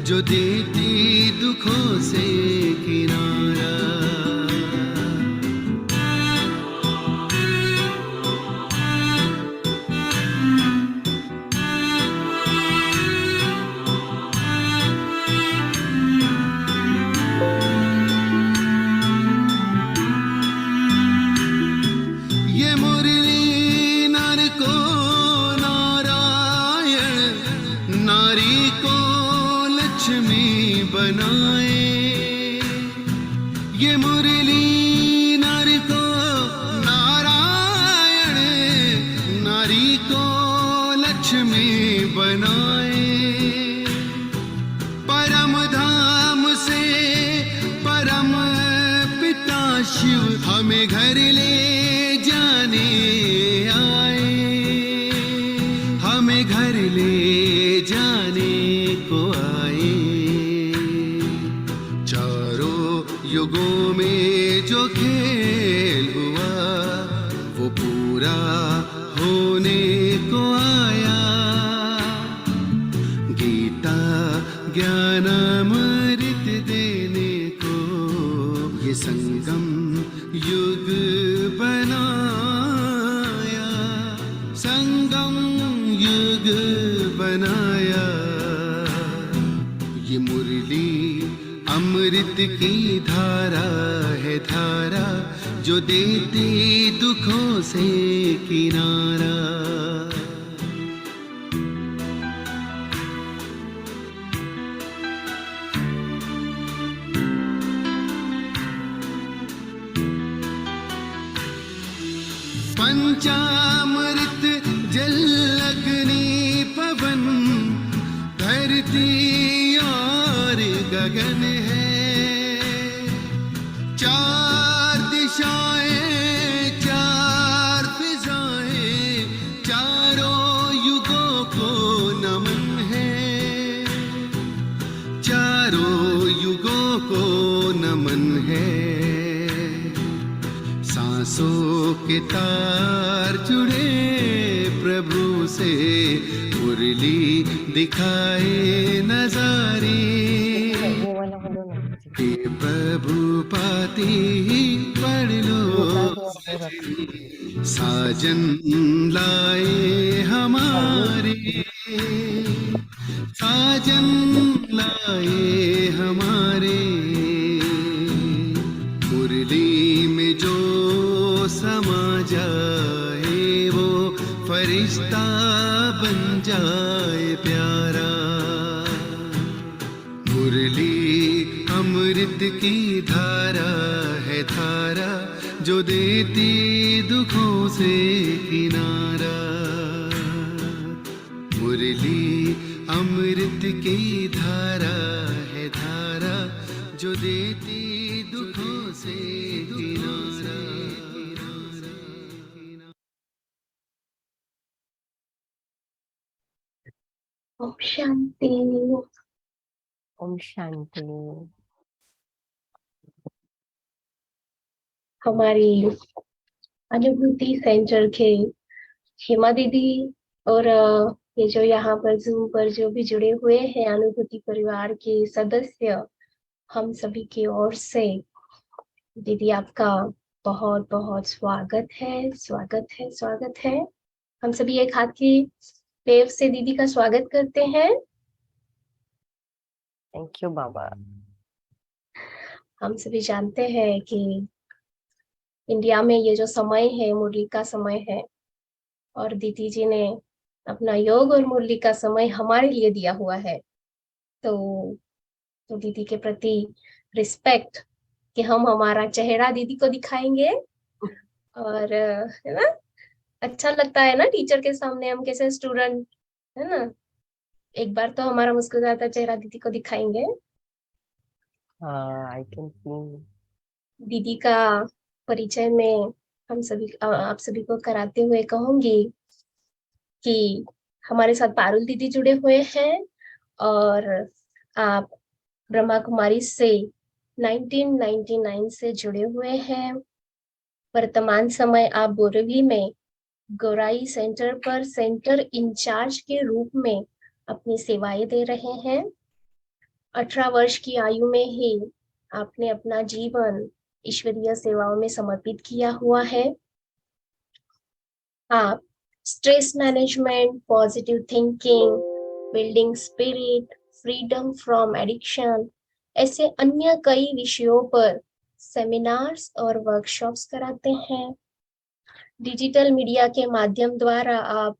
जो देती दुखों से किनारा। ये मुरली नर को नारायण, नारी को लक्ष्मी बनाए। ये मुरली नर को नारायण, नारी को लक्ष्मी बनाए। परम धाम से परम पिता शिव हमें घर ले जाने आए, हमें घर ले जाने को आए। चारों युगों में जो खेल हुआ वो पूरा होने को आया। गीता ज्ञान अमृत देने को ये संगम युग बनाया, संगम युग बनाया। ये मुरली अमृत की धारा है, धारा जो देती दुखों से किनारा। पंचामृत जल अग्नि पवन, धरती और गगन है। चार दिशाएं चार फिजाएं, चारों युगों को नमन है, चारों युगों को नमन है। सांसों के तार जुड़े प्रभु से, मुरली दिखाए नजारे। हे प्रभु पाती पढ़ लो, साजन लाए हमारे, साजन लाए हमारे। मुरली में जो समा जाए वो फरिश्ता बन जाए प्यारा। मुरली अमृत की धारा है, धारा जो देती दुखों से किनारा। मुरली अमृत की धारा है, धारा जो देती दुखों से किनारा। ओम शांति। ओम शांति। हमारी अनुभूति सेंटर के हेमा दीदी और ये जो यहाँ पर जूम पर जो भी जुड़े हुए हैं अनुभूति परिवार के सदस्य, हम सभी की ओर से दीदी आपका बहुत बहुत स्वागत है, स्वागत है, स्वागत है। हम सभी एक हाथ की वेव से दीदी का स्वागत करते हैं। थैंक यू बाबा। हम सभी जानते हैं कि इंडिया में ये जो समय है मुरली का समय है, और दीदी जी ने अपना योग और मुरली का समय हमारे लिए दिया हुआ है। तो दीदी के प्रति रिस्पेक्ट कि हम हमारा चेहरा दीदी को दिखाएंगे। और है ना, अच्छा लगता है ना टीचर के सामने हम कैसे स्टूडेंट, है ना, एक बार तो हमारा मुस्कुराता चेहरा दीदी को दिखाएंगे। I can see. दीदी का परिचय में हम सभी आप सभी को कराते हुए कहूंगी कि हमारे साथ पारुल दीदी जुड़े हुए हैं और आप ब्रह्मा कुमारी से 1999 से जुड़े हुए हैं। वर्तमान समय आप बोरीवली में गोराई सेंटर पर सेंटर इंचार्ज के रूप में अपनी सेवाएं दे रहे हैं। 18 वर्ष की आयु में ही आपने अपना जीवन ईश्वरीय सेवाओं में समर्पित किया हुआ है। आप stress management, positive thinking, building spirit, freedom from addiction ऐसे अन्य कई विषयों पर सेमिनार्स और वर्कशॉप्स कराते हैं। डिजिटल मीडिया के माध्यम द्वारा आप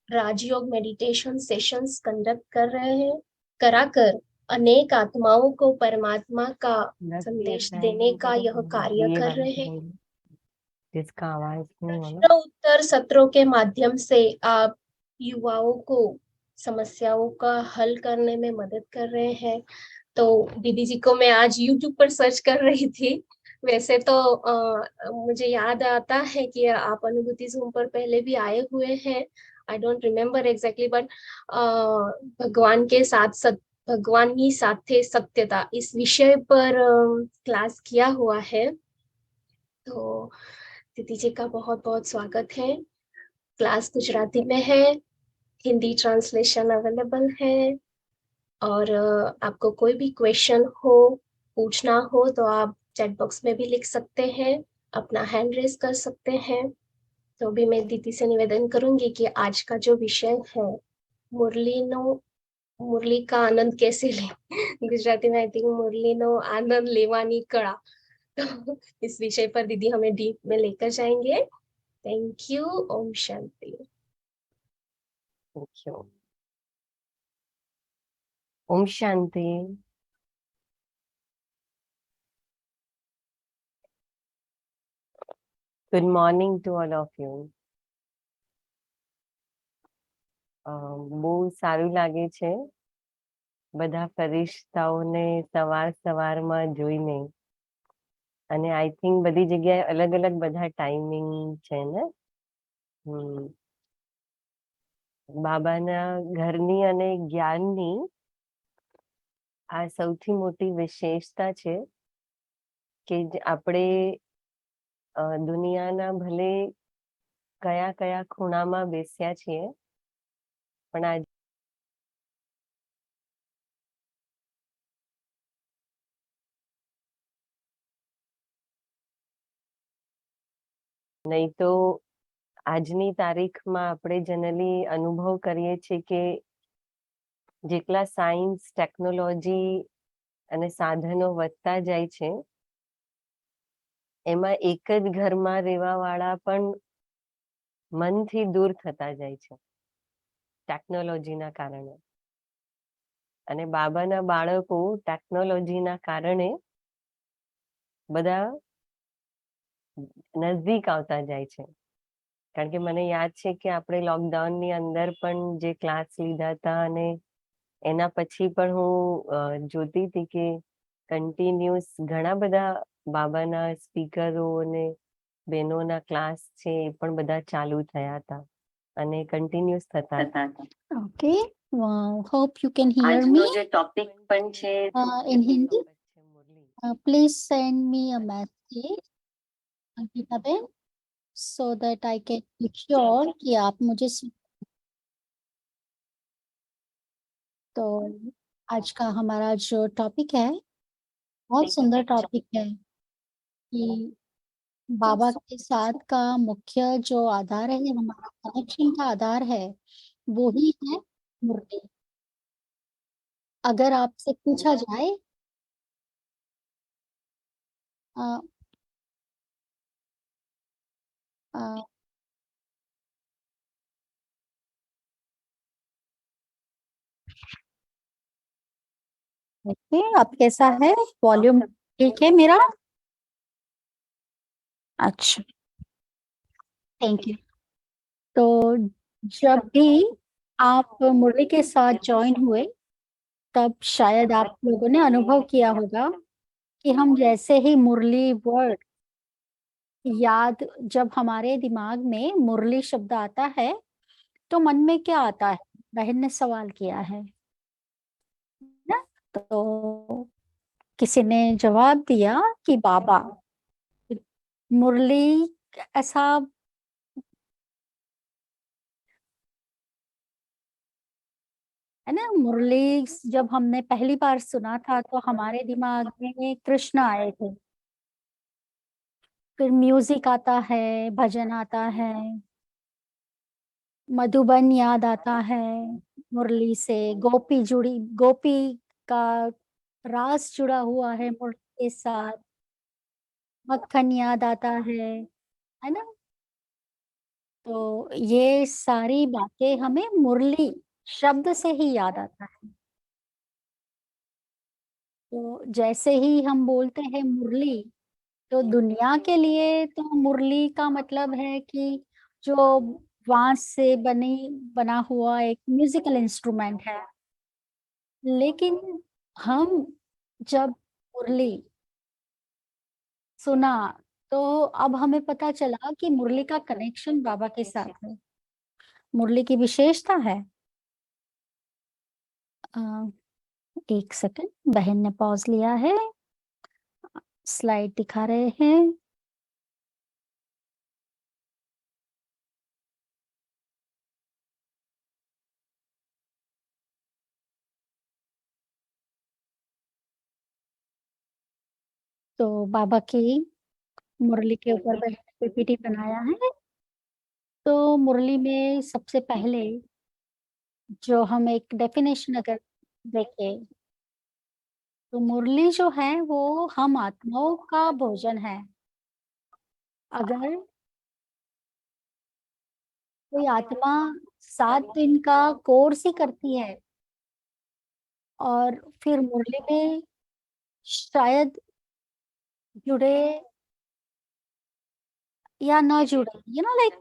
राजयोग मेडिटेशन सेशंस कंडक्ट कर रहे हैं, कराकर अनेक आत्माओं को परमात्मा का संदेश देने का यह कार्य कर रहे हैं। जिसका आवाज नहीं हो प्रश्न उत्तर सत्रों के माध्यम से आप युवाओं को समस्याओं का हल करने में मदद कर रहे हैं। तो दीदी जी को मैं आज YouTube पर सर्च कर रही थी। वैसे तो मुझे याद आता है कि आप अनुभूति ज़ूम पर पहले भी आए हुए हैं। I don't remember exactly, but भगवान के साथ भगवान ही साथे सत्यता इस विषय पर क्लास किया हुआ है। तो दीदी जी का बहुत बहुत स्वागत है। क्लास गुजराती में है, हिंदी ट्रांसलेशन अवेलेबल है, और आपको कोई भी क्वेश्चन हो, पूछना हो तो आप चैट बॉक्स में भी लिख सकते हैं, अपना हैंड रेज कर सकते हैं। तो भी मैं दीदी से निवेदन करूंगी कि आज का जो विषय है, मुरली का आनंद कैसे ले गुजराती में आई थिंक मुरली नो आनंद लेवानी कड़ा, तो इस विषय पर दीदी हमें डीप में लेकर जाएंगे। Thank you. ओम शांति। ओम शांति। Good morning to all of you. બહુ સારું લાગે છે બધા ફરિશ્તાઓને સવારમાં જોઈને, અને આઈ થિંક બધી જગ્યાએ અલગ અલગ બધા ટાઈમિંગ છે ને. બાબાના ઘરની અને જ્ઞાનની આ સૌથી મોટી વિશેષતા છે કે આપણે દુનિયાના ભલે કયા કયા ખૂણામાં બેસ્યા છીએ, પણ આ નહીં તો આજની તારીખમાં આપણે જનરલી અનુભવ કરીએ છીએ કે જેટલા સાયન્સ, ટેકનોલોજી અને સાધનો વધતા જાય છે, એમાં એક જ ઘરમાં રહેવાવાળા પણ મનથી દૂર થતા જાય છે ટેકનોલોજીના કારણે. અને બાબાના બાળકો ટેકનોલોજીના કારણે બધા નજદીક આવતા જાય છે. કારણ કે મને યાદ છે કે આપણે લોકડાઉનની અંદર પણ જે ક્લાસ લીધા હતા, અને એના પછી પણ હું જોતી હતી કે કન્ટિન્યુઅસ ઘણા બધા બાબાના સ્પીકરો અને બહેનોના ક્લાસ છે એ પણ બધા ચાલુ થયા હતા અને કન્ટિન્યુઅસ થતા હતા. Okay, hope you can hear આજનો me જે ટોપિક પણ છે in Hindi. Murali. Please send me a message, Ankita-ben, so that I can make sure कि आप मुझे तो आज का हमारा जो टॉपिक है बहुत सुंदर टॉपिक है कि बाबा के साथ का मुख्य जो आधार है, हमारा कनेक्शन का आधार है, वो ही है मुरली। अगर आपसे पूछा जाए अ, अ, देखिए अब कैसा है, वॉल्यूम ठीक है मेरा? अच्छा, थैंक यू। तो जब भी आप मुरली के साथ ज्वाइन हुए, तब शायद आप लोगों ने अनुभव किया होगा कि हम जैसे ही मुरली वर्ड याद, जब हमारे दिमाग में मुरली शब्द आता है तो मन में क्या आता है? बहन ने सवाल किया है ना? तो किसी ने जवाब दिया कि बाबा, मुरली ऐसा है ना। मुरली जब हमने पहली बार सुना था तो हमारे दिमाग में कृष्ण आए थे, फिर म्यूजिक आता है, भजन आता है, मधुबन याद आता है, मुरली से गोपी का रास जुड़ा हुआ है मुरली के साथ, मक्खन याद आता है ना। तो ये सारी बातें हमें मुरली शब्द से ही याद आता है। तो जैसे ही हम बोलते हैं मुरली, तो दुनिया के लिए तो मुरली का मतलब है कि जो बांस से बना हुआ एक म्यूजिकल इंस्ट्रूमेंट है। लेकिन हम जब मुरली सुना तो अब हमें पता चला कि मुरली का कनेक्शन बाबा के साथ है। मुरली की विशेषता है, अ, एक सेकंड, बहन ने पॉज लिया है, स्लाइड दिखा रहे हैं। तो बाबा की मुरली के ऊपर पीपीटी बनाया है। तो मुरली में सबसे पहले जो हम एक डेफिनेशन अगर देखें, तो मुरली जो है वो हम आत्माओं का भोजन है। अगर कोई आत्मा 7 दिन का कोर्स ही करती है और फिर मुरली में शायद जुड़े या ना जुड़े, लाइक,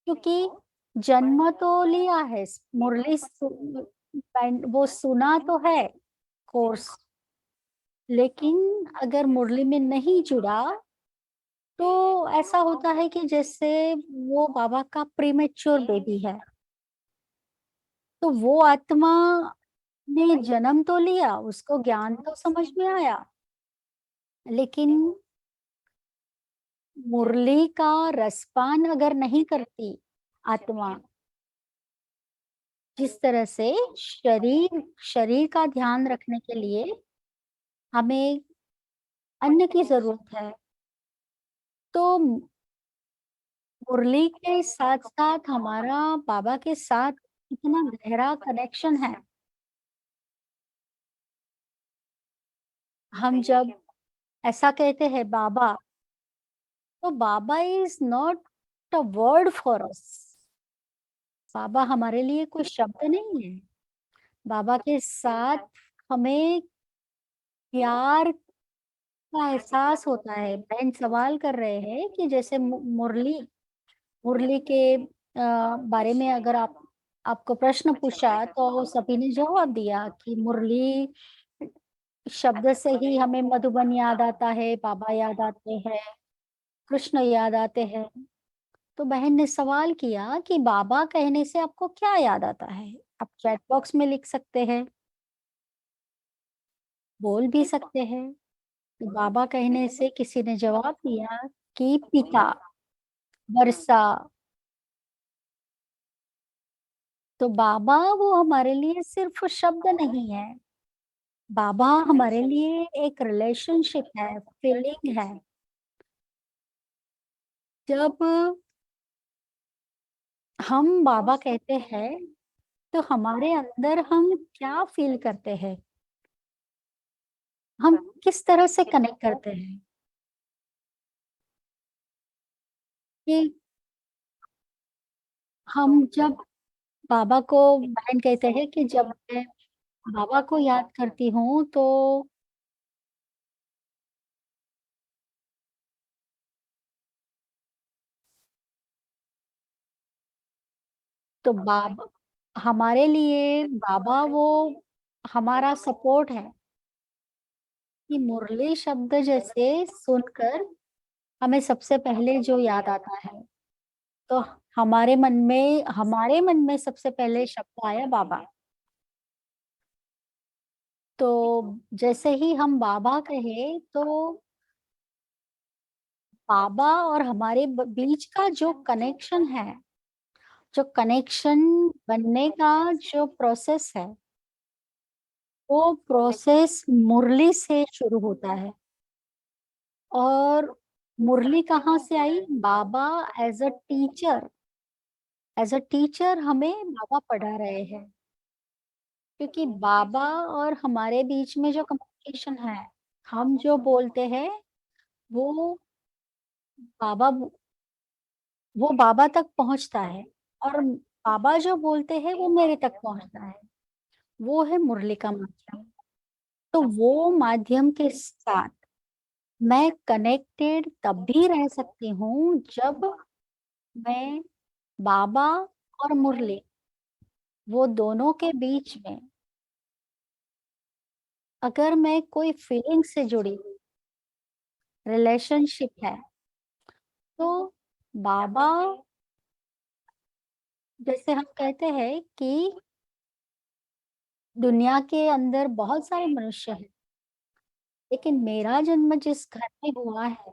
क्योंकि जन्म तो लिया है, वो सुना तो है कोर्स, लेकिन अगर मुरली में नहीं जुड़ा तो ऐसा होता है कि जैसे वो बाबा का प्रीमेच्योर बेबी है। तो वो आत्मा ने जन्म तो लिया, उसको ज्ञान तो समझ में आया, लेकिन मुरली का रसपान अगर नहीं करती आत्मा, जिस तरह से शरीर शरीर का ध्यान रखने के लिए हमें अन्न की जरूरत है, तो मुरली के साथ साथ हमारा बाबा के साथ इतना गहरा कनेक्शन है। हम जब ऐसा कहते हैं बाबा, तो baba is not a word for us. बाबा हमारे लिए कोई शब्द नहीं है। बाबा के साथ हमें प्यार का एहसास होता है। बहन सवाल कर रहे हैं कि जैसे मुरली मुरली के बारे में अगर आपको प्रश्न पूछा तो सभी ने जवाब दिया कि मुरली शब्द से ही हमें मधुबन याद आता है, बाबा याद आते हैं, कृष्ण याद आते हैं। तो बहन ने सवाल किया कि बाबा कहने से आपको क्या याद आता है। आप चैट बॉक्स में लिख सकते हैं, बोल भी सकते हैं। तो बाबा कहने से किसी ने जवाब दिया कि पिता, वर्षा। तो बाबा वो हमारे लिए सिर्फ शब्द नहीं है, बाबा हमारे लिए एक रिलेशनशिप है, फीलिंग है। जब हम बाबा कहते हैं तो हमारे अंदर हम क्या फील करते हैं, हम किस तरह से कनेक्ट करते हैं कि हम जब बाबा को, बहन कहते हैं कि जब मैं बाबा को याद करती हूँ तो बाबा हमारे लिए, बाबा वो हमारा सपोर्ट है। कि मुरली शब्द जैसे सुनकर हमें सबसे पहले जो याद आता है, तो हमारे मन में सबसे पहले शब्द आया बाबा। तो जैसे ही हम बाबा कहे तो बाबा और हमारे बीच का जो कनेक्शन है, जो कनेक्शन बनने का जो प्रोसेस है, वो प्रोसेस मुरली से शुरू होता है। और मुरली कहाँ से आई? बाबा एज अ टीचर, हमें बाबा पढ़ा रहे हैं। क्योंकि बाबा और हमारे बीच में जो कम्युनिकेशन है, हम जो बोलते हैं वो बाबा वो बाबा तक पहुंचता है, और बाबा जो बोलते हैं वो मेरे तक पहुंचता है। वो है मुरली का माध्यम। तो वो माध्यम के साथ मैं कनेक्टेड तब भी रह सकती हूँ जब मैं बाबा और मुरली, वो दोनों के बीच में अगर मैं कोई फीलिंग से जुड़ी रिलेशनशिप है, तो बाबा, जैसे हम कहते हैं कि दुनिया के अंदर बहुत सारे मनुष्य हैं, लेकिन मेरा जन्म जिस घर में हुआ है,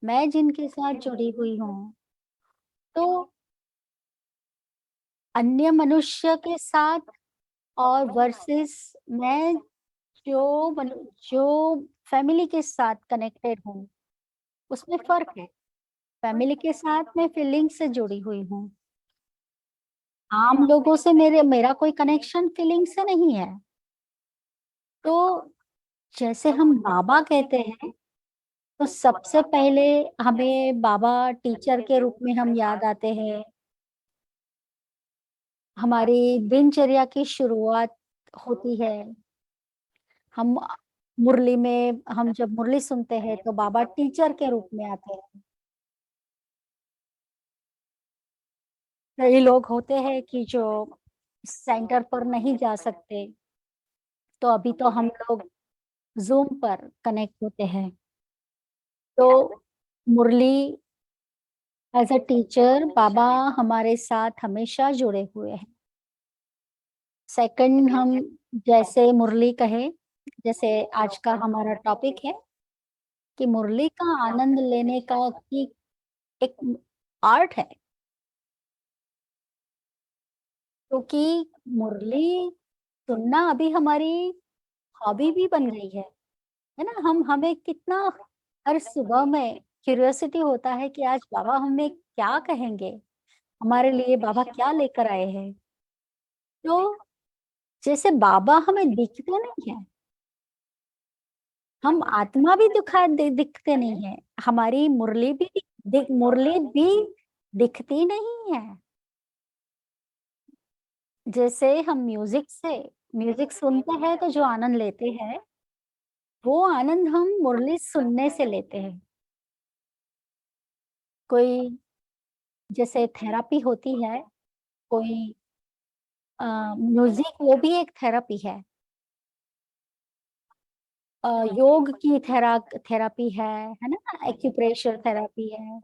मैं जिनके साथ जुड़ी हुई हूँ, तो अन्य मनुष्य के साथ और वर्सेस मैं जो फैमिली के साथ कनेक्टेड हूँ, उसमें फर्क है। फैमिली के साथ मैं फीलिंग से जुड़ी हुई हूँ। आम लोगों से मेरा कोई कनेक्शन फीलिंग से नहीं है। तो जैसे हम बाबा कहते हैं, तो सबसे पहले हमें बाबा टीचर के रूप में हम याद आते हैं। हमारी दिनचर्या की शुरुआत होती है। हम मुरली में, हम जब मुरली सुनते हैं तो बाबा टीचर के रूप में आते हैं। कई लोग होते हैं कि जो सेंटर पर नहीं जा सकते, तो अभी तो हम लोग जूम पर कनेक्ट होते हैं। तो मुरली एज अ टीचर बाबा हमारे साथ हमेशा जुड़े हुए हैं। सेकंड, हम जैसे मुरली कहे, जैसे आज का हमारा टॉपिक है कि मुरली का आनंद लेने का की एक आर्ट है। क्योंकि मुरली सुनना अभी हमारी हॉबी भी बन गई है ना। हम हमें कितना हर सुबह में क्यूरियोसिटी होता है कि आज बाबा हमें क्या कहेंगे, हमारे लिए बाबा क्या लेकर आए हैं। तो जैसे बाबा हमें दिखते नहीं है, हम आत्मा भी दिखते नहीं है, हमारी मुरली भी दिखती नहीं है। जैसे हम म्यूजिक सुनते हैं तो जो आनंद लेते हैं, वो आनंद हम मुरली सुनने से लेते हैं। कोई जैसे थेरापी होती है, कोई म्यूजिक वो भी एक थेरापी है। योग की थेरापी है ना, एक्यूप्रेशर थेरापी है।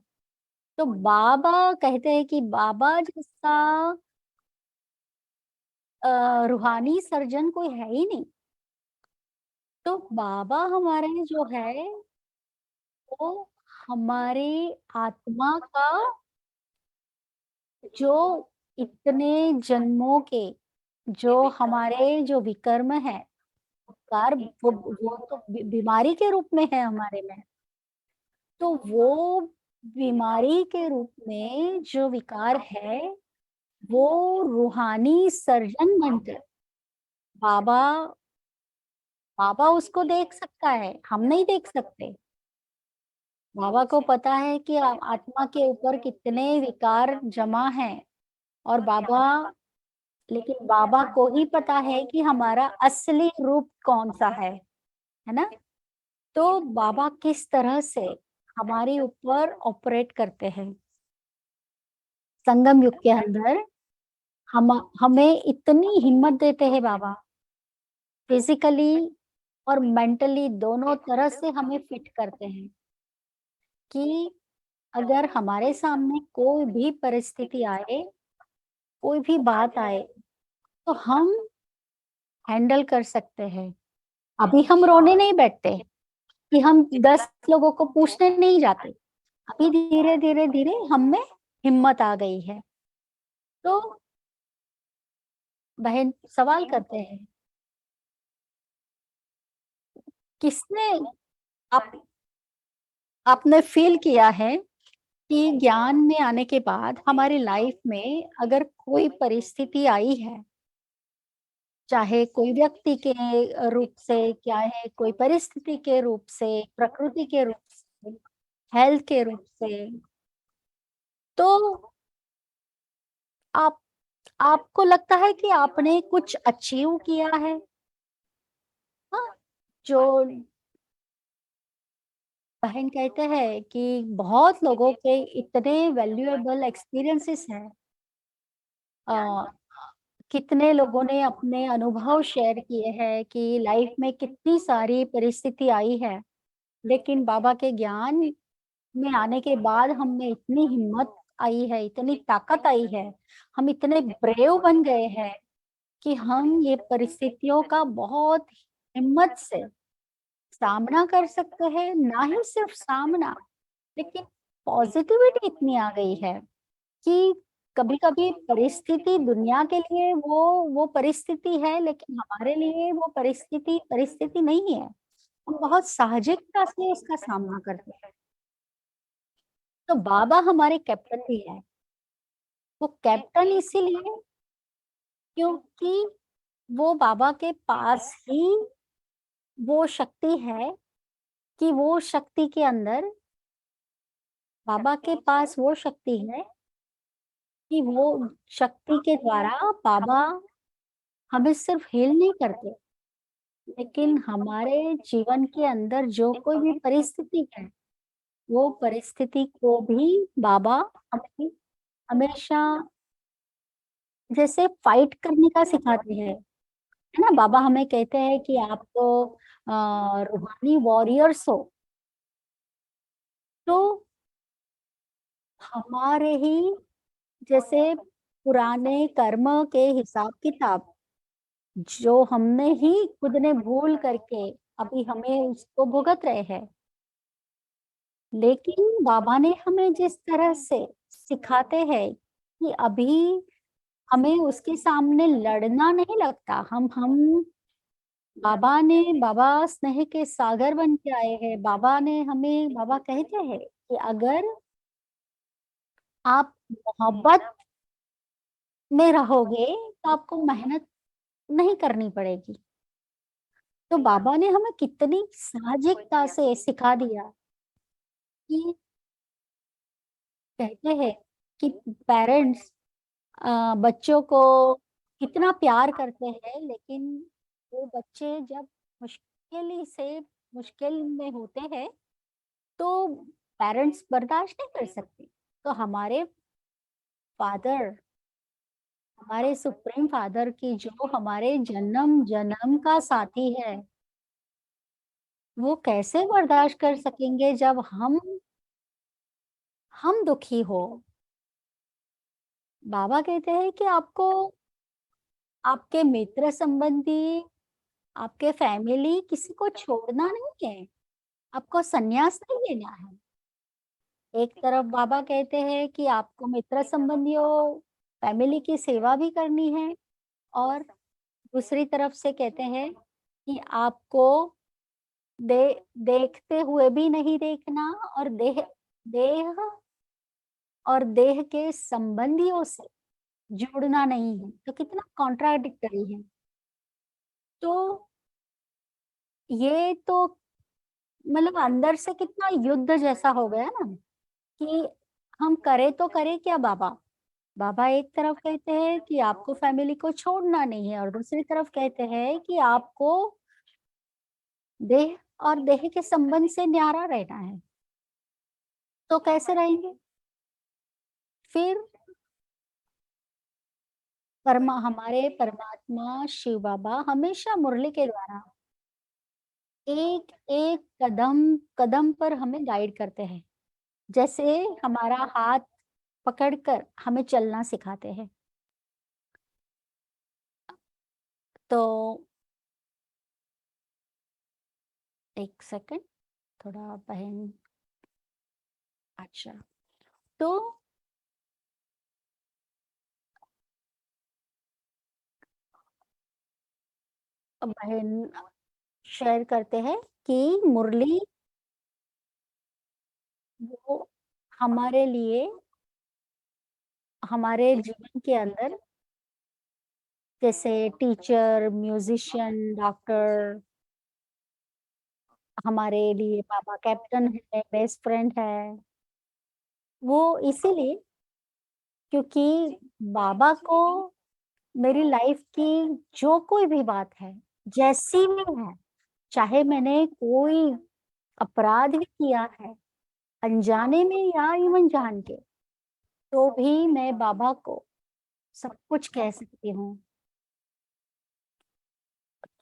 तो बाबा कहते हैं कि बाबा जैसा रूहानी सर्जन कोई है ही नहीं। तो बाबा हमारे जो है, वो हमारी आत्मा का, जो इतने जन्मों के जो हमारे जो विकर्म है, उपकार, वो तो बीमारी के रूप में है हमारे में। तो वो बीमारी के रूप में जो विकार है, वो रूहानी सर्जन बनकर बाबा बाबा उसको देख सकता है, हम नहीं देख सकते। बाबा को पता है कि आत्मा के ऊपर कितने विकार जमा हैं। और लेकिन बाबा को ही पता है कि हमारा असली रूप कौन सा है ना। तो बाबा किस तरह से हमारे ऊपर ऑपरेट करते हैं संगम युग के अंदर, हम हमें इतनी हिम्मत देते हैं बाबा, फिजिकली और मेंटली दोनों तरह से हमें फिट करते हैं कि अगर हमारे सामने कोई भी परिस्थिति आए, कोई भी बात आए, तो हम हैंडल कर सकते हैं। अभी हम रोने नहीं बैठते कि हम 10 लोगों को पूछने नहीं जाते। अभी धीरे धीरे धीरे हम में हिम्मत आ गई है। तो बहन सवाल करते हैं किसने आप आपने फील किया है कि ज्ञान में आने के बाद हमारी लाइफ में अगर कोई परिस्थिति आई है, चाहे कोई व्यक्ति के रूप से, चाहे कोई परिस्थिति के रूप से, प्रकृति के रूप से, हेल्थ के रूप से, तो आप आपको लगता है कि आपने कुछ अचीव किया है? हाँ, जो बहन कहते हैं कि बहुत लोगों के इतने वैल्यूएबल एक्सपीरियंसेस हैं। अ, कितने लोगों ने अपने अनुभव शेयर किए हैं कि लाइफ में कितनी सारी परिस्थिति आई है, लेकिन बाबा के ज्ञान में आने के बाद हम में इतनी हिम्मत आई है, इतनी ताकत आई है, हम इतने ब्रेव बन गए हैं कि हम ये परिस्थितियों का बहुत हिम्मत से सामना कर सकते हैं। ना ही सिर्फ सामना, लेकिन पॉजिटिविटी इतनी आ गई है कि कभी-कभी परिस्थिति दुनिया के लिए वो परिस्थिति है, लेकिन हमारे लिए वो परिस्थिति परिस्थिति नहीं है। हम बहुत साहजिकता से उसका सामना करते हैं। तो बाबा हमारे कैप्टन भी है। वो कैप्टन इसीलिए क्योंकि वो बाबा के पास ही वो शक्ति है कि वो शक्ति के अंदर बाबा के पास वो शक्ति है कि वो शक्ति के द्वारा बाबा हमें सिर्फ हील नहीं करते, लेकिन हमारे जीवन के अंदर जो कोई भी परिस्थिति है, वो परिस्थिति को भी बाबा हमें हमेशा जैसे फाइट करने का सिखाते हैं, है ना? बाबा हमें कहते हैं कि आप तो रूहानी वॉरियर्स हो। तो हमारे ही जैसे पुराने कर्म के हिसाब-किताब जो हमने ही खुद ने भूल करके अभी हमें उसको भुगत रहे हैं। लेकिन बाबा ने हमें जिस तरह से सिखाते हैं कि अभी हमें उसके सामने लड़ना नहीं लगता। हम बाबा स्नेह के सागर बन के आए हैं। बाबा कहते हैं कि अगर आप मोहब्बत में रहोगे तो आपको मेहनत नहीं करनी पड़ेगी। तो बाबा ने हमें कितनी साहजिकता से सिखा दिया कि कहते हैं कि पेरेंट्स बच्चों को कितना प्यार करते हैं, लेकिन वो बच्चे जब मुश्किल में होते हैं तो पेरेंट्स बर्दाश्त नहीं कर सकते। तो फादर हमारे सुप्रीम फादर की जो हमारे जन्म जन्म का साथी है, वो कैसे बर्दाश्त कर सकेंगे जब हम दुखी हो। बाबा कहते हैं कि आपको आपके मित्र संबंधी, आपके फैमिली किसी को छोड़ना नहीं है, आपको संन्यास नहीं लेना है। एक तरफ बाबा कहते हैं कि आपको मित्र संबंधियों, फैमिली की सेवा भी करनी है, और दूसरी तरफ से कहते हैं कि आपको देखते हुए भी नहीं देखना, और देह देह के संबंधियों से जुड़ना नहीं है। तो कितना कॉन्ट्राडिक्टरी है। तो ये तो मतलब अंदर से कितना युद्ध जैसा हो गया ना कि हम करें तो करें क्या बाबा? बाबा एक तरफ कहते हैं कि आपको फैमिली को छोड़ना नहीं है, और दूसरी तरफ कहते हैं कि आपको देह देह के संबंध से न्यारा रहना है। तो कैसे रहेंगे? फिर हमारे परमात्मा शिव बाबा हमेशा मुरली के द्वारा एक एक कदम कदम पर हमें गाइड करते हैं। जैसे हमारा हाथ पकड़कर हमें चलना सिखाते हैं। तो एक सेकंड, थोड़ा बहन, अच्छा, तो बहन शेयर करते हैं कि मुरली वो हमारे लिए हमारे जीवन के अंदर जैसे टीचर, म्यूजिशियन, डॉक्टर, हमारे लिए पापा कैप्टन है, बेस्ट फ्रेंड है। वो इसीलिए क्योंकि बाबा को मेरी लाइफ की जो कोई भी बात है, जैसी भी है, चाहे मैंने कोई अपराध भी किया है, अनजाने में या इवन जान के, तो भी मैं बाबा को सब कुछ कह सकती हूँ।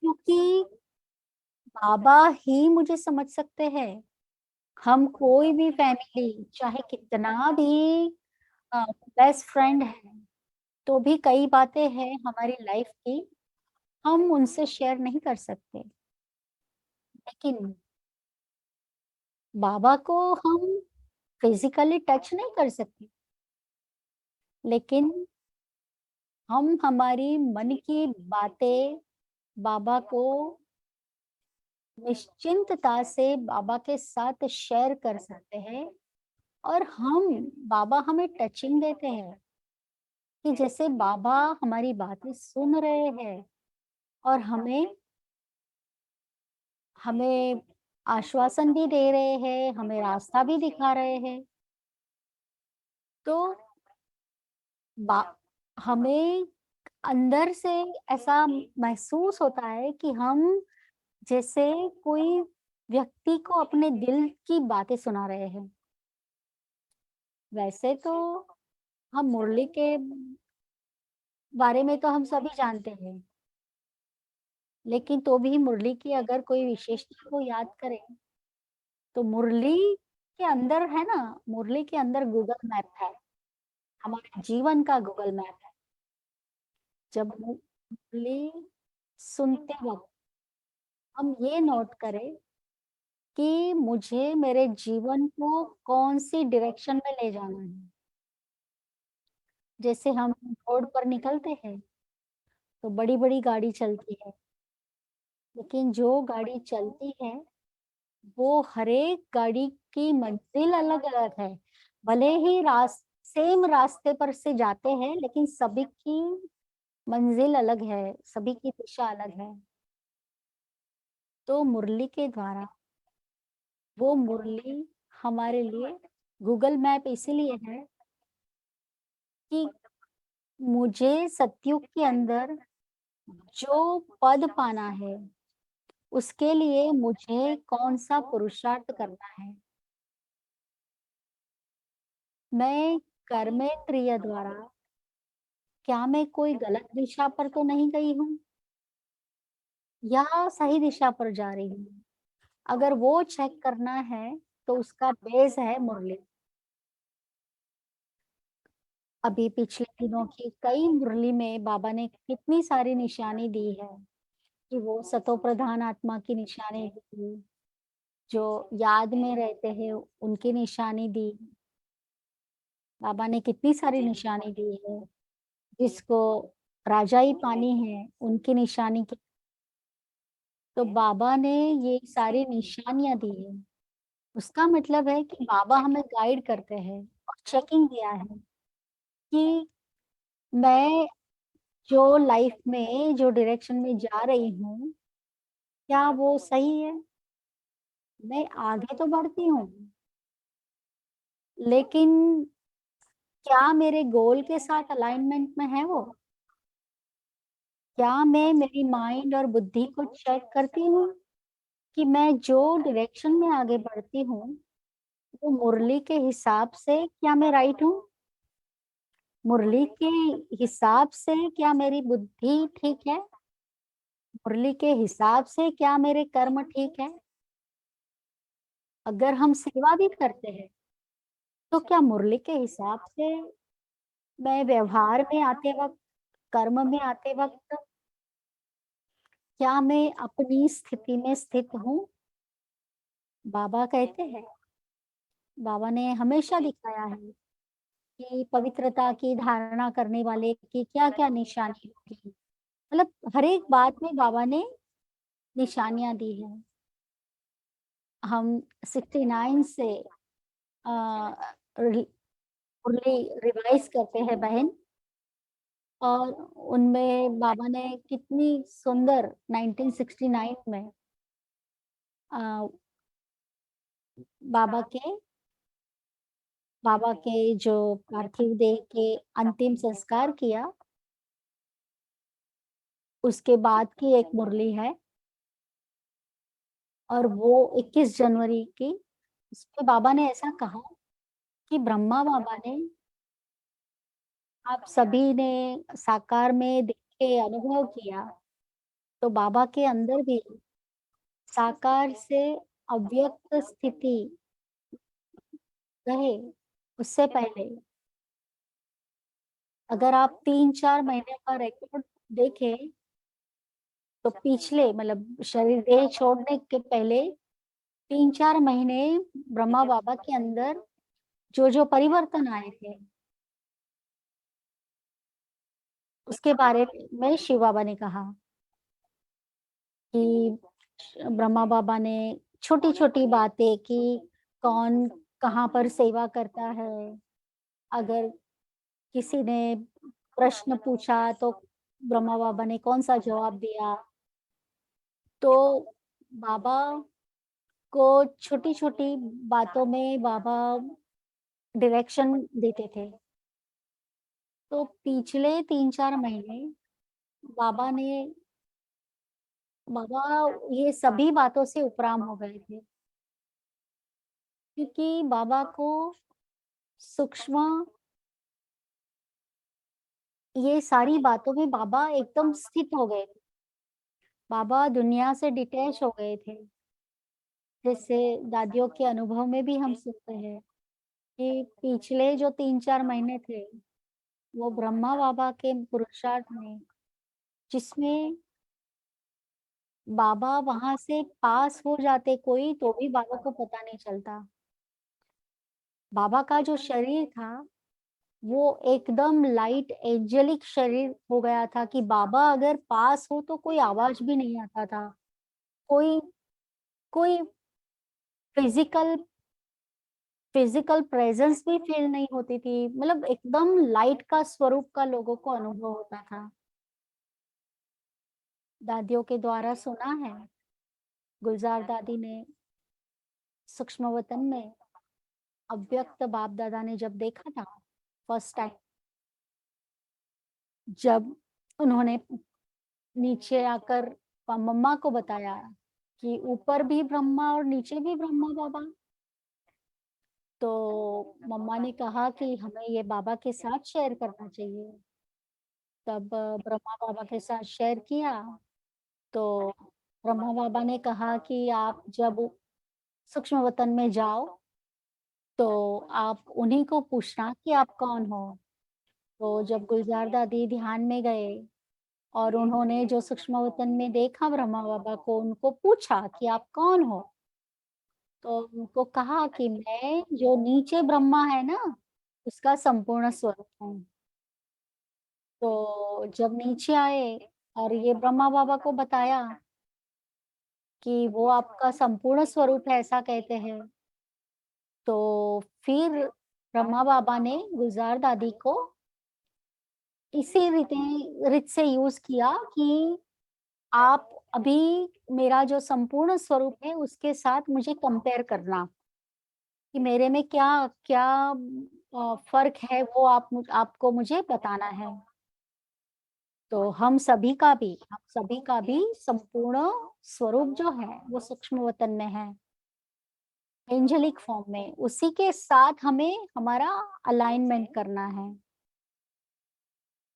क्योंकि बाबा ही मुझे समझ सकते हैं। हम कोई भी फैमिली चाहे कितना भी बेस्ट फ्रेंड है, तो भी कई बातें हैं हमारी लाइफ की हम उनसे शेयर नहीं कर सकते। लेकिन बाबा को हम फिजिकली टच नहीं कर सकते, लेकिन हम हमारी मन की बातें बाबा को निश्चिंतता से बाबा के साथ शेयर कर सकते हैं। और बाबा हमें टचिंग देते हैं कि जैसे बाबा हमारी बातें सुन रहे हैं और हमें हमें आश्वासन भी दे रहे हैं, हमें रास्ता भी दिखा रहे हैं। तो हमें अंदर से ऐसा महसूस होता है कि हम जैसे कोई व्यक्ति को अपने दिल की बातें सुना रहे हैं। वैसे तो हम मुरली के बारे में तो हम सभी जानते हैं, लेकिन तो भी मुरली की अगर कोई विशेषता को याद करें तो मुरली के अंदर है ना, मुरली के अंदर गूगल मैप है, हमारे जीवन का गूगल मैप है। जब मुरली सुनते वक्त हम ये नोट करें कि मुझे मेरे जीवन को कौन सी डायरेक्शन में ले जाना है। जैसे हम रोड पर निकलते हैं तो बड़ी बड़ी गाड़ी चलती है, लेकिन जो गाड़ी चलती है वो हर एक गाड़ी की मंजिल अलग अलग है। भले ही सेम रास्ते पर से जाते हैं, लेकिन सभी की मंजिल अलग है, सभी की दिशा अलग है। तो मुरली के द्वारा वो मुरली हमारे लिए गूगल मैप इसीलिए है कि मुझे सतयुग के अंदर जो पद पाना है, उसके लिए मुझे कौन सा पुरुषार्थ करना है। मैं कर्मेंद्रिय द्वारा क्या मैं कोई गलत दिशा पर तो नहीं गई हूँ या सही दिशा पर जा रही हूँ। अगर वो चेक करना है तो उसका बेस है मुरली। अभी पिछले दिनों की कई मुरली में बाबा ने कितनी सारी निशानी दी है कि वो सतो प्रधान आत्मा की निशानी दी, जो याद में रहते हैं उनकी निशानी दी। बाबा ने कितनी सारी निशानी दी है, जिसको राजाई पानी है उनकी निशानी की। तो बाबा ने ये सारी निशानियां दी है। उसका मतलब है कि बाबा हमें गाइड करते हैं और चेकिंग दिया है कि मैं जो लाइफ में जो डायरेक्शन में जा रही हूँ, क्या वो सही है। मैं आगे तो बढ़ती हूँ, लेकिन क्या मेरे गोल के साथ अलाइनमेंट में है वो। क्या मैं मेरी माइंड और बुद्धि को चेक करती हूँ कि मैं जो डायरेक्शन में आगे बढ़ती हूँ वो मुरली के हिसाब से क्या मैं राइट हूँ। मुरली के हिसाब से क्या मेरी बुद्धि ठीक है। मुरली के हिसाब से क्या मेरे कर्म ठीक है। अगर हम सेवा भी करते हैं तो क्या मुरली के हिसाब से मैं व्यवहार में आते वक्त, कर्म में आते वक्त, क्या मैं अपनी स्थिति में स्थित हूँ। बाबा कहते हैं, बाबा ने हमेशा दिखाया है कि पवित्रता की धारणा करने वाले की क्या क्या निशानी होगी। मतलब हर एक बात में बाबा ने निशानियां दी हैं। हम 69 से मुरली रिवाइज करते हैं बहन, और उनमें बाबा ने कितनी सुंदर 1969 में अ, बाबा के बाबा के जो पार्थिव देह के अंतिम संस्कार किया, उसके बाद की एक मुरली है, और वो 21 जनवरी की। उसमें बाबा ने ऐसा कहा कि ब्रह्मा बाबा ने, आप सभी ने साकार में देखे, अनुभव किया, तो बाबा के अंदर भी साकार से अव्यक्त स्थिति रहे। उससे पहले अगर आप 3-4 महीने का रिकॉर्ड देखें, तो पिछले मतलब शरीर देह छोड़ने के पहले 3-4 महीने ब्रह्मा बाबा के अंदर जो जो परिवर्तन आए थे, उसके बारे में शिव बाबा ने कहा कि ब्रह्मा बाबा ने छोटी छोटी बातें कि कौन कहाँ पर सेवा करता है, अगर किसी ने प्रश्न पूछा तो ब्रह्मा बाबा ने कौन सा जवाब दिया। तो बाबा को छोटी छोटी बातों में बाबा डायरेक्शन देते थे। तो पिछले 3-4 महीने बाबा ने बाबा ये सभी बातों से उपराम हो गए थे, क्योंकि बाबा को सूक्ष्म ये सारी बातों में बाबा एकदम स्थित हो गए थे। बाबा दुनिया से डिटैच हो गए थे। जैसे दादियों के अनुभव में भी हम सुनते हैं कि पिछले जो 3-4 महीने थे, वो ब्रह्मा बाबा के पुरुषार्थ में, जिसमें बाबा वहां से पास हो जाते कोई तो भी बाबा को पता नहीं चलता। बाबा का जो शरीर था वो एकदम लाइट एंजेलिक शरीर हो गया था कि बाबा अगर पास हो तो कोई आवाज भी नहीं आता था, कोई कोई फिजिकल फिजिकल प्रेजेंस भी फील नहीं होती थी, मतलब एकदम लाइट का स्वरूप का लोगों को अनुभव होता था। दादियों के द्वारा सुना है, गुलजार दादी ने सूक्ष्म वतन में अव्यक्त बाप दादा ने जब देखा था फर्स्ट टाइम, जब उन्होंने नीचे आकर मम्मा को बताया कि ऊपर भी ब्रह्मा और नीचे भी ब्रह्मा बाबा, तो मम्मा ने कहा कि हमें ये बाबा के साथ शेयर करना चाहिए। तब ब्रह्मा बाबा के साथ शेयर किया, तो ब्रह्मा बाबा ने कहा कि आप जब सूक्ष्म वतन में जाओ तो आप उन्हीं को पूछना कि आप कौन हो। तो जब गुलजार दादी ध्यान में गए और उन्होंने जो सूक्ष्म वतन में देखा ब्रह्मा बाबा को, उनको पूछा कि आप कौन हो, तो उनको कहा कि मैं जो नीचे ब्रह्मा है ना, उसका संपूर्ण स्वरूप हूँ। तो जब नीचे आए और ये ब्रह्मा बाबा को बताया कि वो आपका संपूर्ण स्वरूप है ऐसा कहते हैं, तो फिर ब्रह्मा बाबा ने गुलजार दादी को इसी रीत से यूज किया कि आप अभी मेरा जो संपूर्ण स्वरूप है उसके साथ मुझे कंपेयर करना, कि मेरे में क्या क्या फर्क है, वो आपको मुझे बताना है। तो हम सभी का भी संपूर्ण स्वरूप जो है वो सूक्ष्म वतन में है, एंजेलिक फॉर्म में, उसी के साथ हमें हमारा अलाइनमेंट करना है।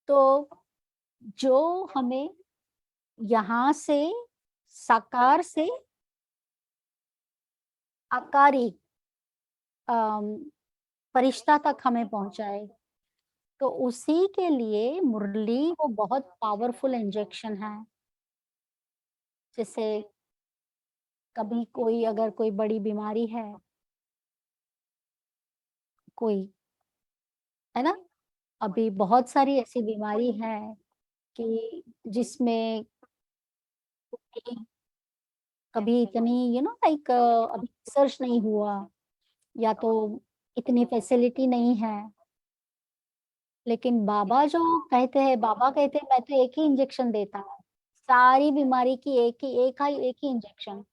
तो जो हमें यहाँ से साकार से आकारी अम, फरिश्ता तक हमें पहुंचाए, तो उसी के लिए मुरली वो बहुत पावरफुल इंजेक्शन है। जैसे कभी कोई अगर कोई बड़ी बीमारी है, कोई है ना, अभी बहुत सारी ऐसी बीमारी है कि जिसमें कभी इतनी लाइक अभी रिसर्च नहीं हुआ, या तो इतनी फैसिलिटी नहीं है। लेकिन बाबा कहते हैं मैं तो एक ही इंजेक्शन देता हूँ, सारी बीमारी की एक ही इंजेक्शन।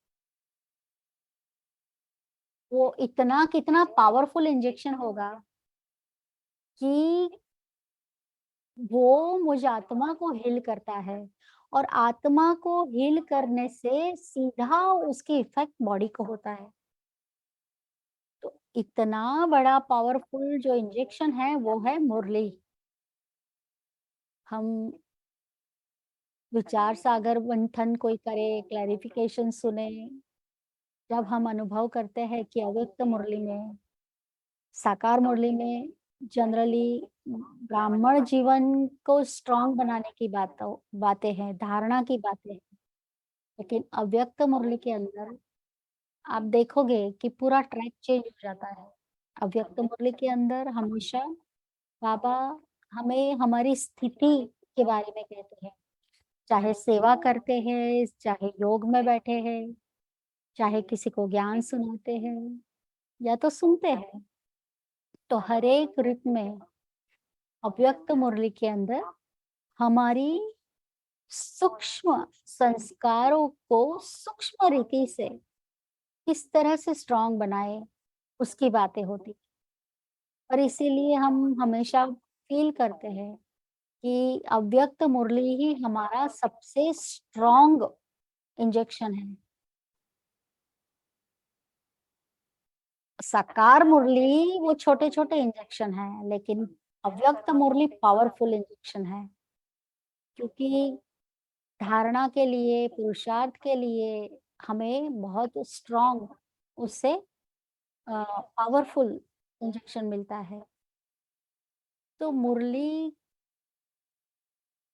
वो इतना कितना पावरफुल इंजेक्शन होगा कि वो मुझ आत्मा को हील करता है, और आत्मा को हील करने से सीधा उसकी इफेक्ट बॉडी को होता है। तो इतना बड़ा पावरफुल जो इंजेक्शन है वो है मुरली। हम विचार सागर मंथन कोई करे, क्लैरिफिकेशन सुने, जब हम अनुभव करते हैं कि अव्यक्त मुरली में, साकार मुरली में जनरली ब्राह्मण जीवन को स्ट्रांग बनाने की बातें हैं, धारणा की बातें हैं। लेकिन अव्यक्त मुरली के अंदर आप देखोगे कि पूरा ट्रैक चेंज हो जाता है। अव्यक्त मुरली के अंदर हमेशा बाबा हमें हमारी स्थिति के बारे में कहते हैं, चाहे सेवा करते हैं, चाहे योग में बैठे हैं, चाहे किसी को ज्ञान सुनाते हैं या तो सुनते हैं। तो हर एक रूप में अव्यक्त मुरली के अंदर हमारी सूक्ष्म संस्कारों को सूक्ष्म रीति से किस तरह से स्ट्रांग बनाए, उसकी बातें होती। और इसीलिए हम हमेशा फील करते हैं कि अव्यक्त मुरली ही हमारा सबसे स्ट्रांग इंजेक्शन है। साकार मुरली वो छोटे छोटे इंजेक्शन है, लेकिन अव्यक्त मुरली पावरफुल इंजेक्शन है। क्योंकि धारणा के लिए, पुरुषार्थ के लिए हमें बहुत स्ट्रांग उससे पावरफुल इंजेक्शन मिलता है। तो मुरली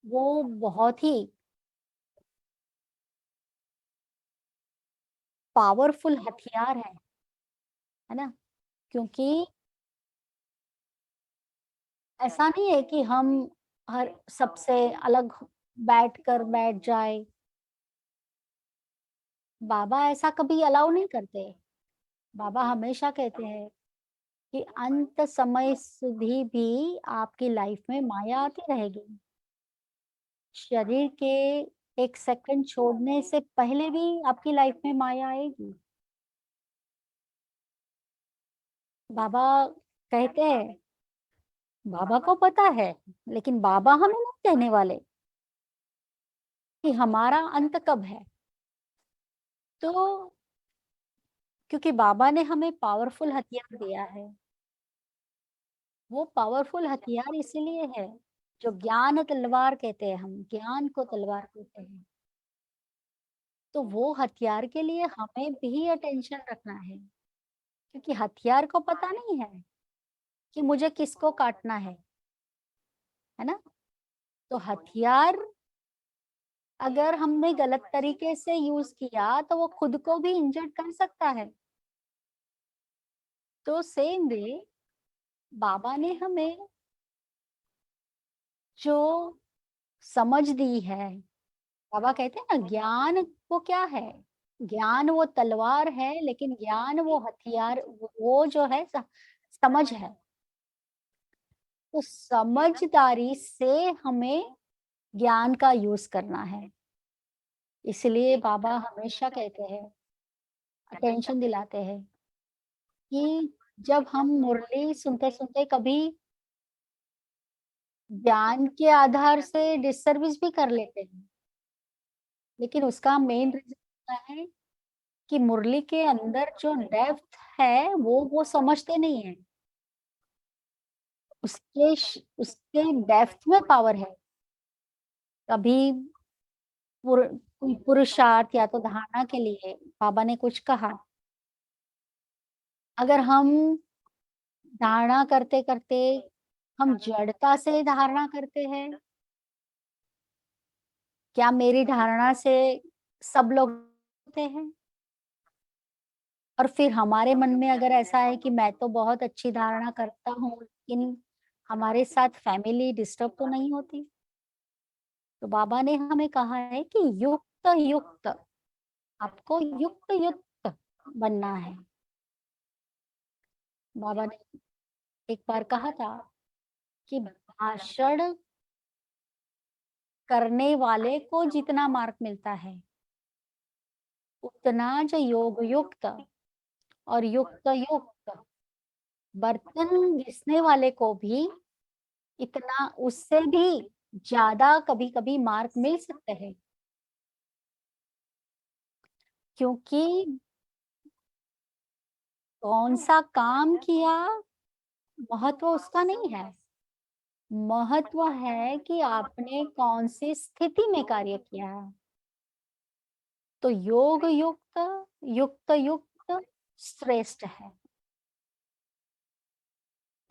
वो बहुत ही पावरफुल हथियार है ना? क्योंकि ऐसा नहीं है कि हम हर सबसे अलग बैठ जाए। बाबा ऐसा कभी अलाउ नहीं करते। बाबा हमेशा कहते हैं कि अंत समय सुधी भी आपकी लाइफ में माया आती रहेगी। शरीर के एक सेकंड छोड़ने से पहले भी आपकी लाइफ में माया आएगी। बाबा कहते हैं, बाबा को पता है, लेकिन बाबा हमें नहीं कहने वाले कि हमारा अंत कब है। तो क्योंकि बाबा ने हमें पावरफुल हथियार दिया है। वो पावरफुल हथियार इसीलिए है, जो ज्ञान तलवार कहते हैं, हम ज्ञान को तलवार कहते हैं। तो वो हथियार के लिए हमें भी अटेंशन रखना है, क्योंकि हथियार को पता नहीं है कि मुझे किसको काटना है ना? तो हथियार अगर हमने गलत तरीके से यूज किया तो वो खुद को भी इंजर्ड कर सकता है। तो सेम वे बाबा ने हमें जो समझ दी है, बाबा कहते हैं ना, ज्ञान वो क्या है? ज्ञान वो तलवार है, लेकिन ज्ञान वो हथियार, वो जो है समझ है। तो समझदारी से हमें ज्ञान का यूज करना है। इसलिए बाबा हमेशा कहते हैं, अटेंशन दिलाते हैं कि जब हम मुरली सुनते सुनते कभी ज्ञान के आधार से डिससर्विस भी कर लेते हैं, लेकिन उसका मेन रीजन है कि मुरली के अंदर जो डेप्थ है वो समझते नहीं है। उसके डेप्थ में पावर है। कभी कोई पुरुषार्थ या तो धारणा के लिए बाबा ने कुछ कहा, अगर हम धारणा करते करते हम जड़ता से धारणा करते हैं, क्या मेरी धारणा से सब लोग होते हैं? और फिर हमारे मन में अगर ऐसा है कि मैं तो बहुत अच्छी धारणा करता हूँ, लेकिन हमारे साथ फैमिली डिस्टर्ब तो नहीं होती। तो बाबा ने हमें कहा है कि युक्त युक्त आपको युक्त युक्त बनना है। बाबा ने एक बार कहा था कि भाषण करने वाले को जितना मार्क मिलता है, उतना जो योग युक्त और युक्त युक्त बर्तन घिसने वाले को भी इतना, उससे भी ज्यादा कभी कभी मार्क मिल सकते हैं, क्योंकि कौन सा काम किया महत्व उसका नहीं है। महत्व है कि आपने कौन सी स्थिति में कार्य किया है। तो योग युक्त युक्त युक्त श्रेष्ठ है।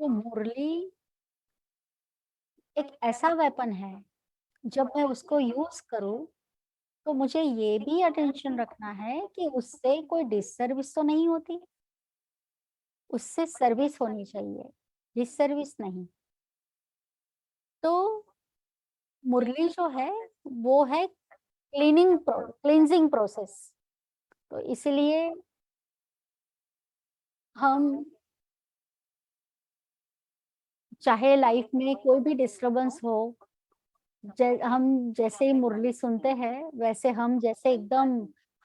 तो मुरली एक ऐसा वेपन है, जब मैं उसको यूज करूं तो मुझे ये भी अटेंशन रखना है कि उससे कोई डिससर्विस तो नहीं होती, उससे सर्विस होनी चाहिए, डिससर्विस नहीं। तो मुरली जो है वो है क्लींजिंग प्रोसेस। तो इसलिए हम चाहे लाइफ में कोई भी डिस्टरबेंस हो, हम जैसे ही मुरली सुनते हैं वैसे हम जैसे एकदम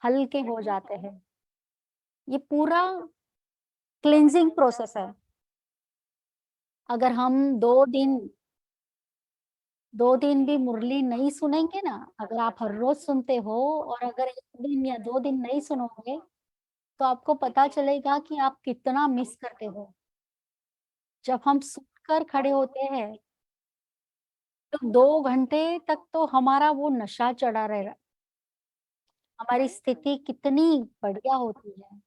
हल्के हो जाते हैं। ये पूरा क्लींजिंग प्रोसेस है। अगर हम 2 दिन भी मुरली नहीं सुनेंगे ना, अगर आप हर रोज सुनते हो और अगर 1 दिन या 2 दिन नहीं सुनोगे, तो आपको पता चलेगा कि आप कितना मिस करते हो। जब हम सुनकर खड़े होते हैं तो 2 घंटे तक तो हमारा वो नशा चढ़ा रहेगा, हमारी स्थिति कितनी बढ़िया होती है।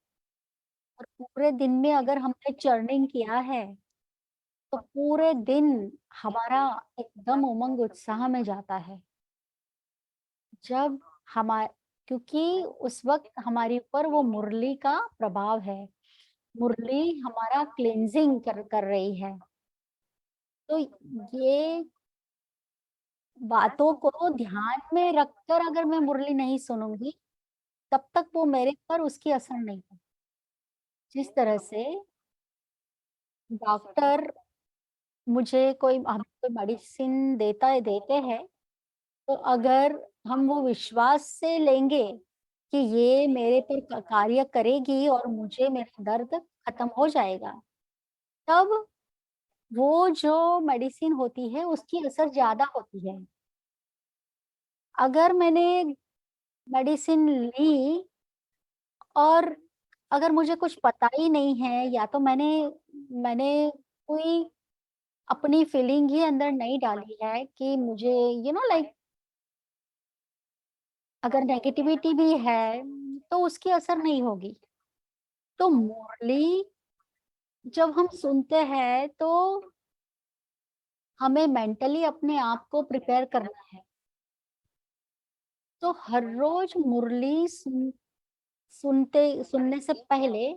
और पूरे दिन में अगर हमने चर्निंग किया है तो पूरे दिन हमारा एकदम उमंग उत्साह में जाता है। जब हमारे, क्योंकि उस वक्त हमारे ऊपर वो मुरली का प्रभाव है, मुरली हमारा क्लेंजिंग कर रही है। तो ये बातों को ध्यान में रखकर अगर मैं मुरली नहीं सुनूंगी, तब तक वो मेरे पर उसकी असर नहीं है। जिस तरह से डॉक्टर मुझे कोई, हम कोई मेडिसिन देते हैं, तो अगर हम वो विश्वास से लेंगे कि ये मेरे पर कार्य करेगी और मुझे मेरा दर्द खत्म हो जाएगा, तब वो जो मेडिसिन होती है उसकी असर ज्यादा होती है। अगर मैंने मेडिसिन ली और अगर मुझे कुछ पता ही नहीं है, या तो मैंने कोई अपनी फीलिंग ही अंदर नहीं डाली है कि मुझे लाइक अगर नेगेटिविटी भी है तो उसकी असर नहीं होगी। तो मुरली जब हम सुनते हैं तो हमें मेंटली अपने आप को प्रिपेयर करना है। तो हर रोज मुरली सुनने से पहले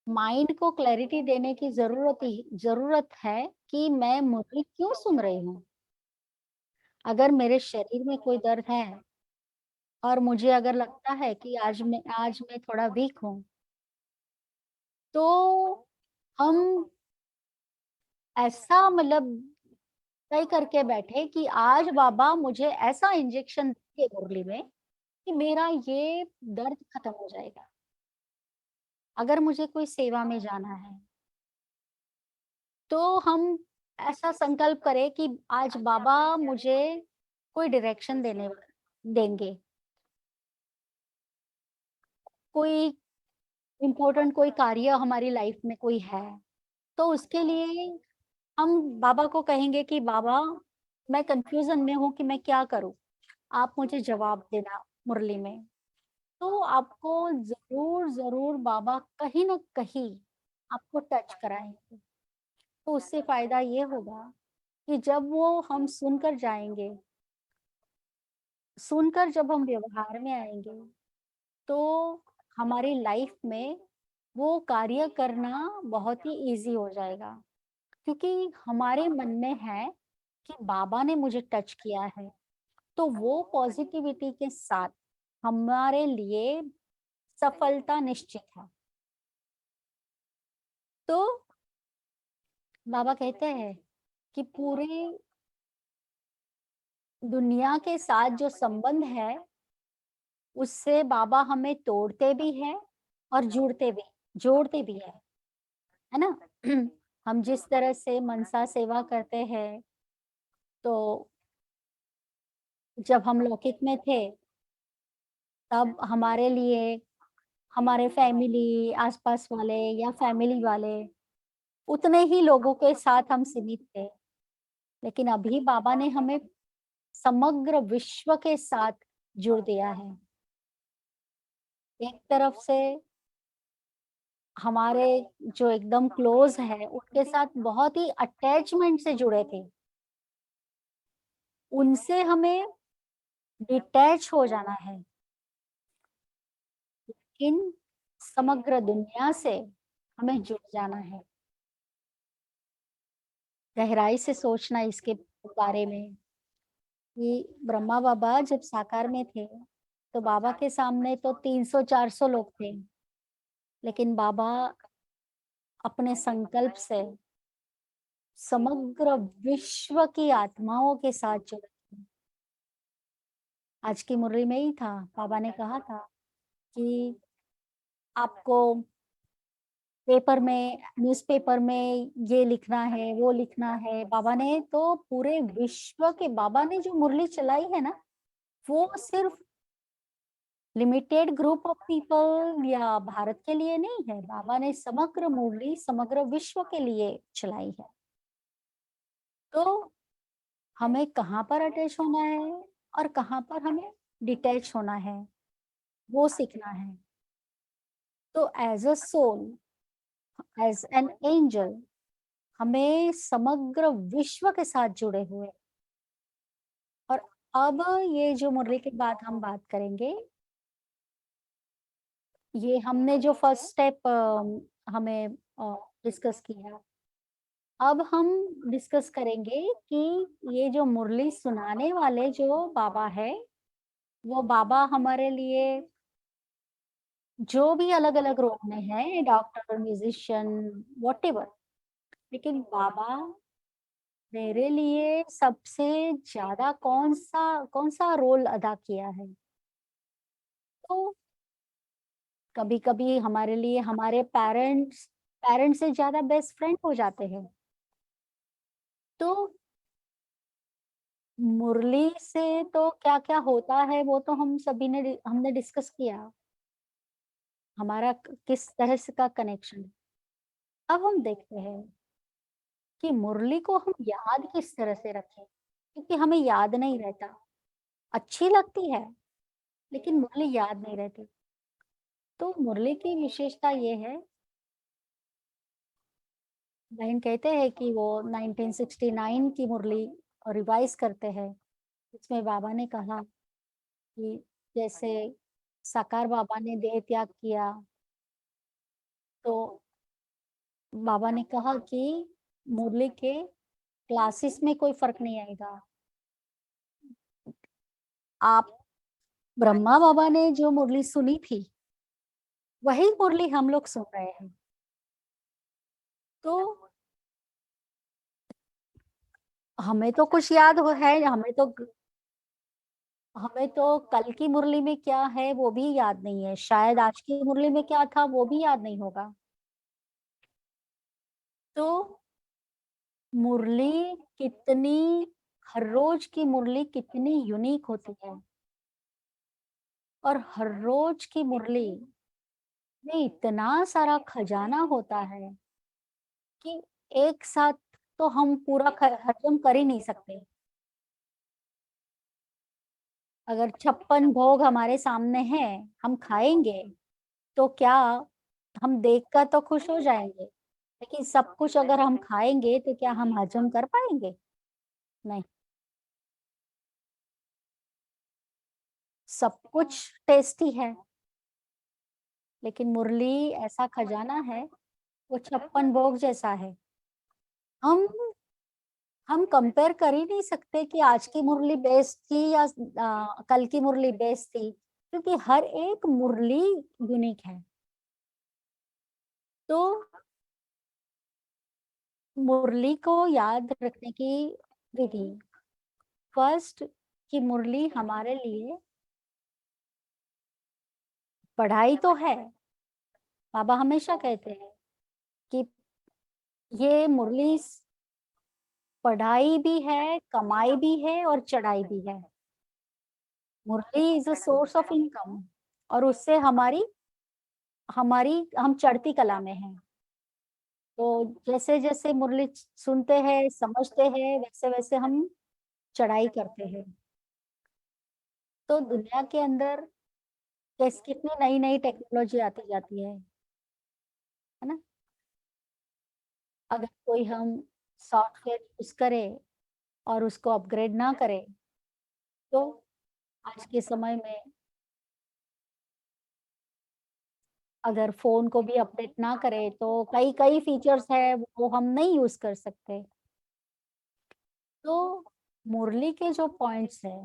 माइंड को क्लैरिटी देने की जरूरत है कि मैं मुरली क्यों सुन रही हूँ। अगर मेरे शरीर में कोई दर्द है और मुझे अगर लगता है कि आज मैं थोड़ा वीक हूँ, तो हम ऐसा मतलब तय करके बैठे कि आज बाबा मुझे ऐसा इंजेक्शन देंगे मुरली में कि मेरा ये दर्द खत्म हो जाएगा। अगर मुझे कोई सेवा में जाना है तो हम ऐसा संकल्प करें कि आज बाबा मुझे कोई डायरेक्शन देंगे, कोई इम्पोर्टेंट कोई कार्य हमारी लाइफ में कोई है, तो उसके लिए हम बाबा को कहेंगे कि बाबा मैं कंफ्यूजन में हूँ कि मैं क्या करूँ, आप मुझे जवाब देना मुरली में। तो आपको जरूर जरूर बाबा कहीं ना कहीं आपको टच कराएंगे। तो उससे फायदा ये होगा कि जब वो हम सुनकर जाएंगे, सुनकर जब हम व्यवहार में आएंगे, तो हमारी लाइफ में वो कार्य करना बहुत ही इजी हो जाएगा। क्योंकि हमारे मन में है कि बाबा ने मुझे टच किया है, तो वो पॉजिटिविटी के साथ हमारे लिए सफलता निश्चित है। तो बाबा कहते हैं कि पूरी दुनिया के साथ जो संबंध है उससे बाबा हमें तोड़ते भी है और जोड़ते भी है ना। हम जिस तरह से मनसा सेवा करते हैं, तो जब हम लौकिक में थे तब हमारे लिए हमारे फैमिली, आसपास वाले या फैमिली वाले, उतने ही लोगों के साथ हम सीमित थे। लेकिन अभी बाबा ने हमें समग्र विश्व के साथ जुड़ दिया है। एक तरफ से हमारे जो एकदम क्लोज है उनके साथ बहुत ही अटैचमेंट से जुड़े थे, उनसे हमें डिटैच हो जाना है। इन समग्र दुनिया से हमें जुड़ जाना है। गहराई से सोचना इसके बारे में कि ब्रह्मा बाबा जब साकार में थे तो बाबा के सामने तो 300-400 लोग थे, लेकिन बाबा अपने संकल्प से समग्र विश्व की आत्माओं के साथ जुड़े थे। आज की मुरली में ही था, बाबा ने कहा था कि आपको पेपर में, न्यूज़पेपर में ये लिखना है, वो लिखना है। बाबा ने तो पूरे विश्व के, बाबा ने जो मुरली चलाई है ना, वो सिर्फ लिमिटेड ग्रुप ऑफ पीपल या भारत के लिए नहीं है। बाबा ने समग्र मुरली समग्र विश्व के लिए चलाई है। तो हमें कहाँ पर अटैच होना है और कहाँ पर हमें डिटैच होना है, वो सीखना है। तो as a soul, as an angel, हमें समग्र विश्व के साथ जुड़े हुए। और अब ये जो मुरली के बाद हम बात करेंगे, ये हमने जो फर्स्ट स्टेप हमें डिस्कस किया, अब हम डिस्कस करेंगे कि ये जो मुरली सुनाने वाले जो बाबा है, वो बाबा हमारे लिए जो भी अलग अलग रोल में है, डॉक्टर, म्यूजिशियन, वॉटेवर, लेकिन बाबा मेरे लिए सबसे ज्यादा कौन सा रोल अदा किया है। तो कभी कभी हमारे लिए हमारे पेरेंट्स पेरेंट्स से ज्यादा बेस्ट फ्रेंड हो जाते हैं। तो मुरली से तो क्या क्या होता है वो तो हमने डिस्कस किया, हमारा किस तरह से का कनेक्शन। अब हम देखते हैं कि मुरली को हम याद किस तरह से रखें, क्योंकि हमें याद नहीं रहता। अच्छी लगती है लेकिन मुरली याद नहीं रहती। तो मुरली की विशेषता ये है, बहन कहते हैं कि वो 1969 की मुरली रिवाइज करते हैं। इसमें बाबा ने कहा कि जैसे साकार बाबा ने देह त्याग किया, तो बाबा ने कहा कि मुरली के क्लासेस में कोई फर्क नहीं आएगा। आप, ब्रह्मा बाबा ने जो मुरली सुनी थी वही मुरली हम लोग सुन रहे हैं। तो हमें तो कुछ याद हो है, हमें तो कल की मुरली में क्या है वो भी याद नहीं है, शायद आज की मुरली में क्या था वो भी याद नहीं होगा। तो मुरली कितनी, हर रोज की मुरली कितनी यूनिक होती है, और हर रोज की मुरली में इतना सारा खजाना होता है कि एक साथ तो हम पूरा हजम कर ही नहीं सकते। अगर 56 भोग हमारे सामने हैं, हम खाएंगे तो क्या, हम देखकर तो खुश हो जाएंगे, लेकिन सब कुछ अगर हम खाएंगे तो क्या हम हजम कर पाएंगे? नहीं। सब कुछ टेस्टी है, लेकिन मुरली ऐसा खजाना है, वो 56 भोग जैसा है। हम हम कंपेयर कर ही नहीं सकते कि आज की मुरली बेस्ट थी या कल की मुरली बेस्ट थी। क्योंकि हर एक मुरली यूनिक है। तो मुरली को याद रखने की विधि, फर्स्ट कि मुरली हमारे लिए पढ़ाई तो है। बाबा हमेशा कहते हैं कि ये मुरली पढ़ाई भी है, कमाई भी है और चढ़ाई भी है। Murli is a source of income, और उससे हमारी हमारी हम चढ़ती कला में हैं। तो जैसे जैसे मुरली सुनते हैं, समझते हैं, वैसे वैसे हम चढ़ाई करते हैं। तो दुनिया के अंदर कितनी नई नई टेक्नोलॉजी आती जाती है ना। अगर कोई हम सॉफ्टवेयर यूज करें और उसको अपग्रेड ना करें, तो आज के समय में अगर फोन को भी अपडेट ना करें तो कई कई फीचर्स है वो हम नहीं यूज कर सकते। तो मुरली के जो पॉइंट्स है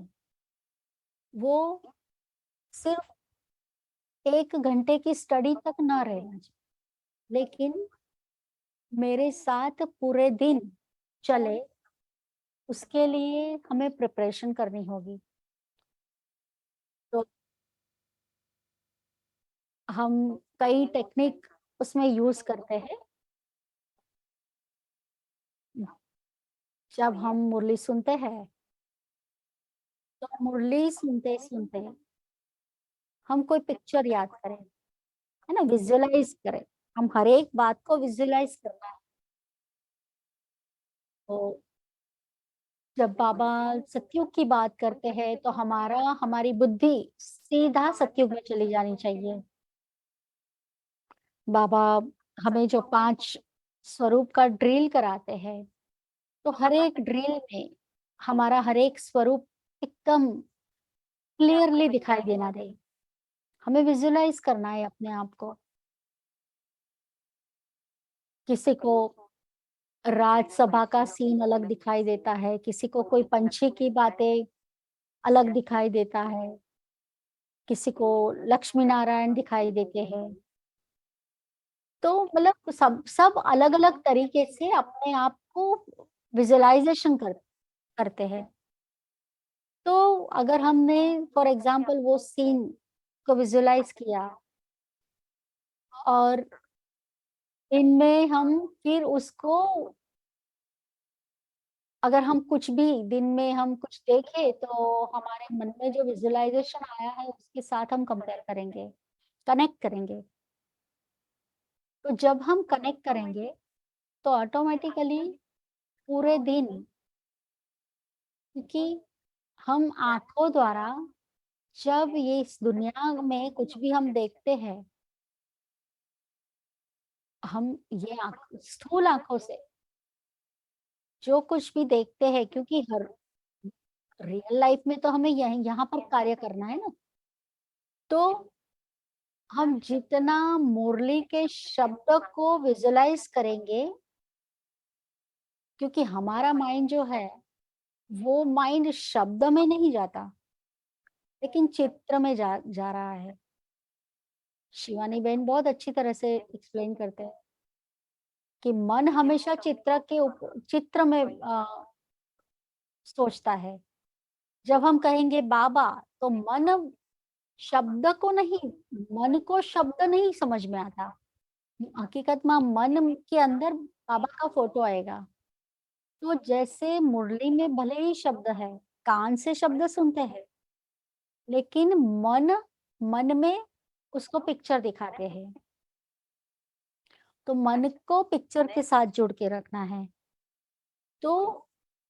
वो सिर्फ 1 घंटे की स्टडी तक ना रहना चाहिए, लेकिन मेरे साथ पूरे दिन चले, उसके लिए हमें प्रिपरेशन करनी होगी। तो हम कई टेक्निक उसमें यूज करते हैं। जब हम मुरली सुनते हैं तो मुरली सुनते सुनते हम कोई पिक्चर याद करें, है ना, विजुअलाइज करें। हम हर एक बात को विजुअलाइज करना है। तो जब बाबा सतयुग की बात करते हैं तो हमारी बुद्धि सीधा सतयुग में चली जानी चाहिए। बाबा हमें जो 5 स्वरूप का ड्रिल कराते हैं, तो हर एक ड्रिल में हमारा हर एक स्वरूप एकदम क्लियरली दिखाई देना दे। हमें विजुअलाइज करना है अपने आप को। किसी को राजसभा का सीन अलग दिखाई देता है, किसी को कोई पंछी की बातें अलग दिखाई देता है, किसी को लक्ष्मी नारायण दिखाई देते हैं। तो मतलब सब सब अलग अलग तरीके से अपने आप को विजुअलाइजेशन करते हैं। तो अगर हमने फॉर एग्जाम्पल वो सीन को विजुअलाइज किया और इनमें हम फिर उसको, अगर हम कुछ भी दिन में हम कुछ देखें तो हमारे मन में जो विजुअलाइजेशन आया है उसके साथ हम कंपेयर करेंगे, कनेक्ट करेंगे। तो जब हम कनेक्ट करेंगे तो ऑटोमेटिकली पूरे दिन, क्योंकि हम आंखों द्वारा जब ये इस दुनिया में कुछ भी हम देखते हैं, हम ये स्थूल आंखों से जो कुछ भी देखते हैं, क्योंकि हर रियल लाइफ में तो हमें यहाँ पर कार्य करना है ना। तो हम जितना मुरली के शब्द को विजुलाइज करेंगे, क्योंकि हमारा माइंड जो है वो माइंड शब्द में नहीं जाता, लेकिन चित्र में जा रहा है। शिवानी बहन बहुत अच्छी तरह से एक्सप्लेन करते हैं कि मन हमेशा चित्र में सोचता है। जब हम कहेंगे बाबा, तो मन शब्द को नहीं, मन को शब्द नहीं समझ में आता। हकीकत में मन के अंदर बाबा का फोटो आएगा। तो जैसे मुरली में भले ही शब्द है, कान से शब्द सुनते हैं, लेकिन मन में उसको पिक्चर दिखाते हैं। तो मन को पिक्चर के साथ जोड़ के रखना है। तो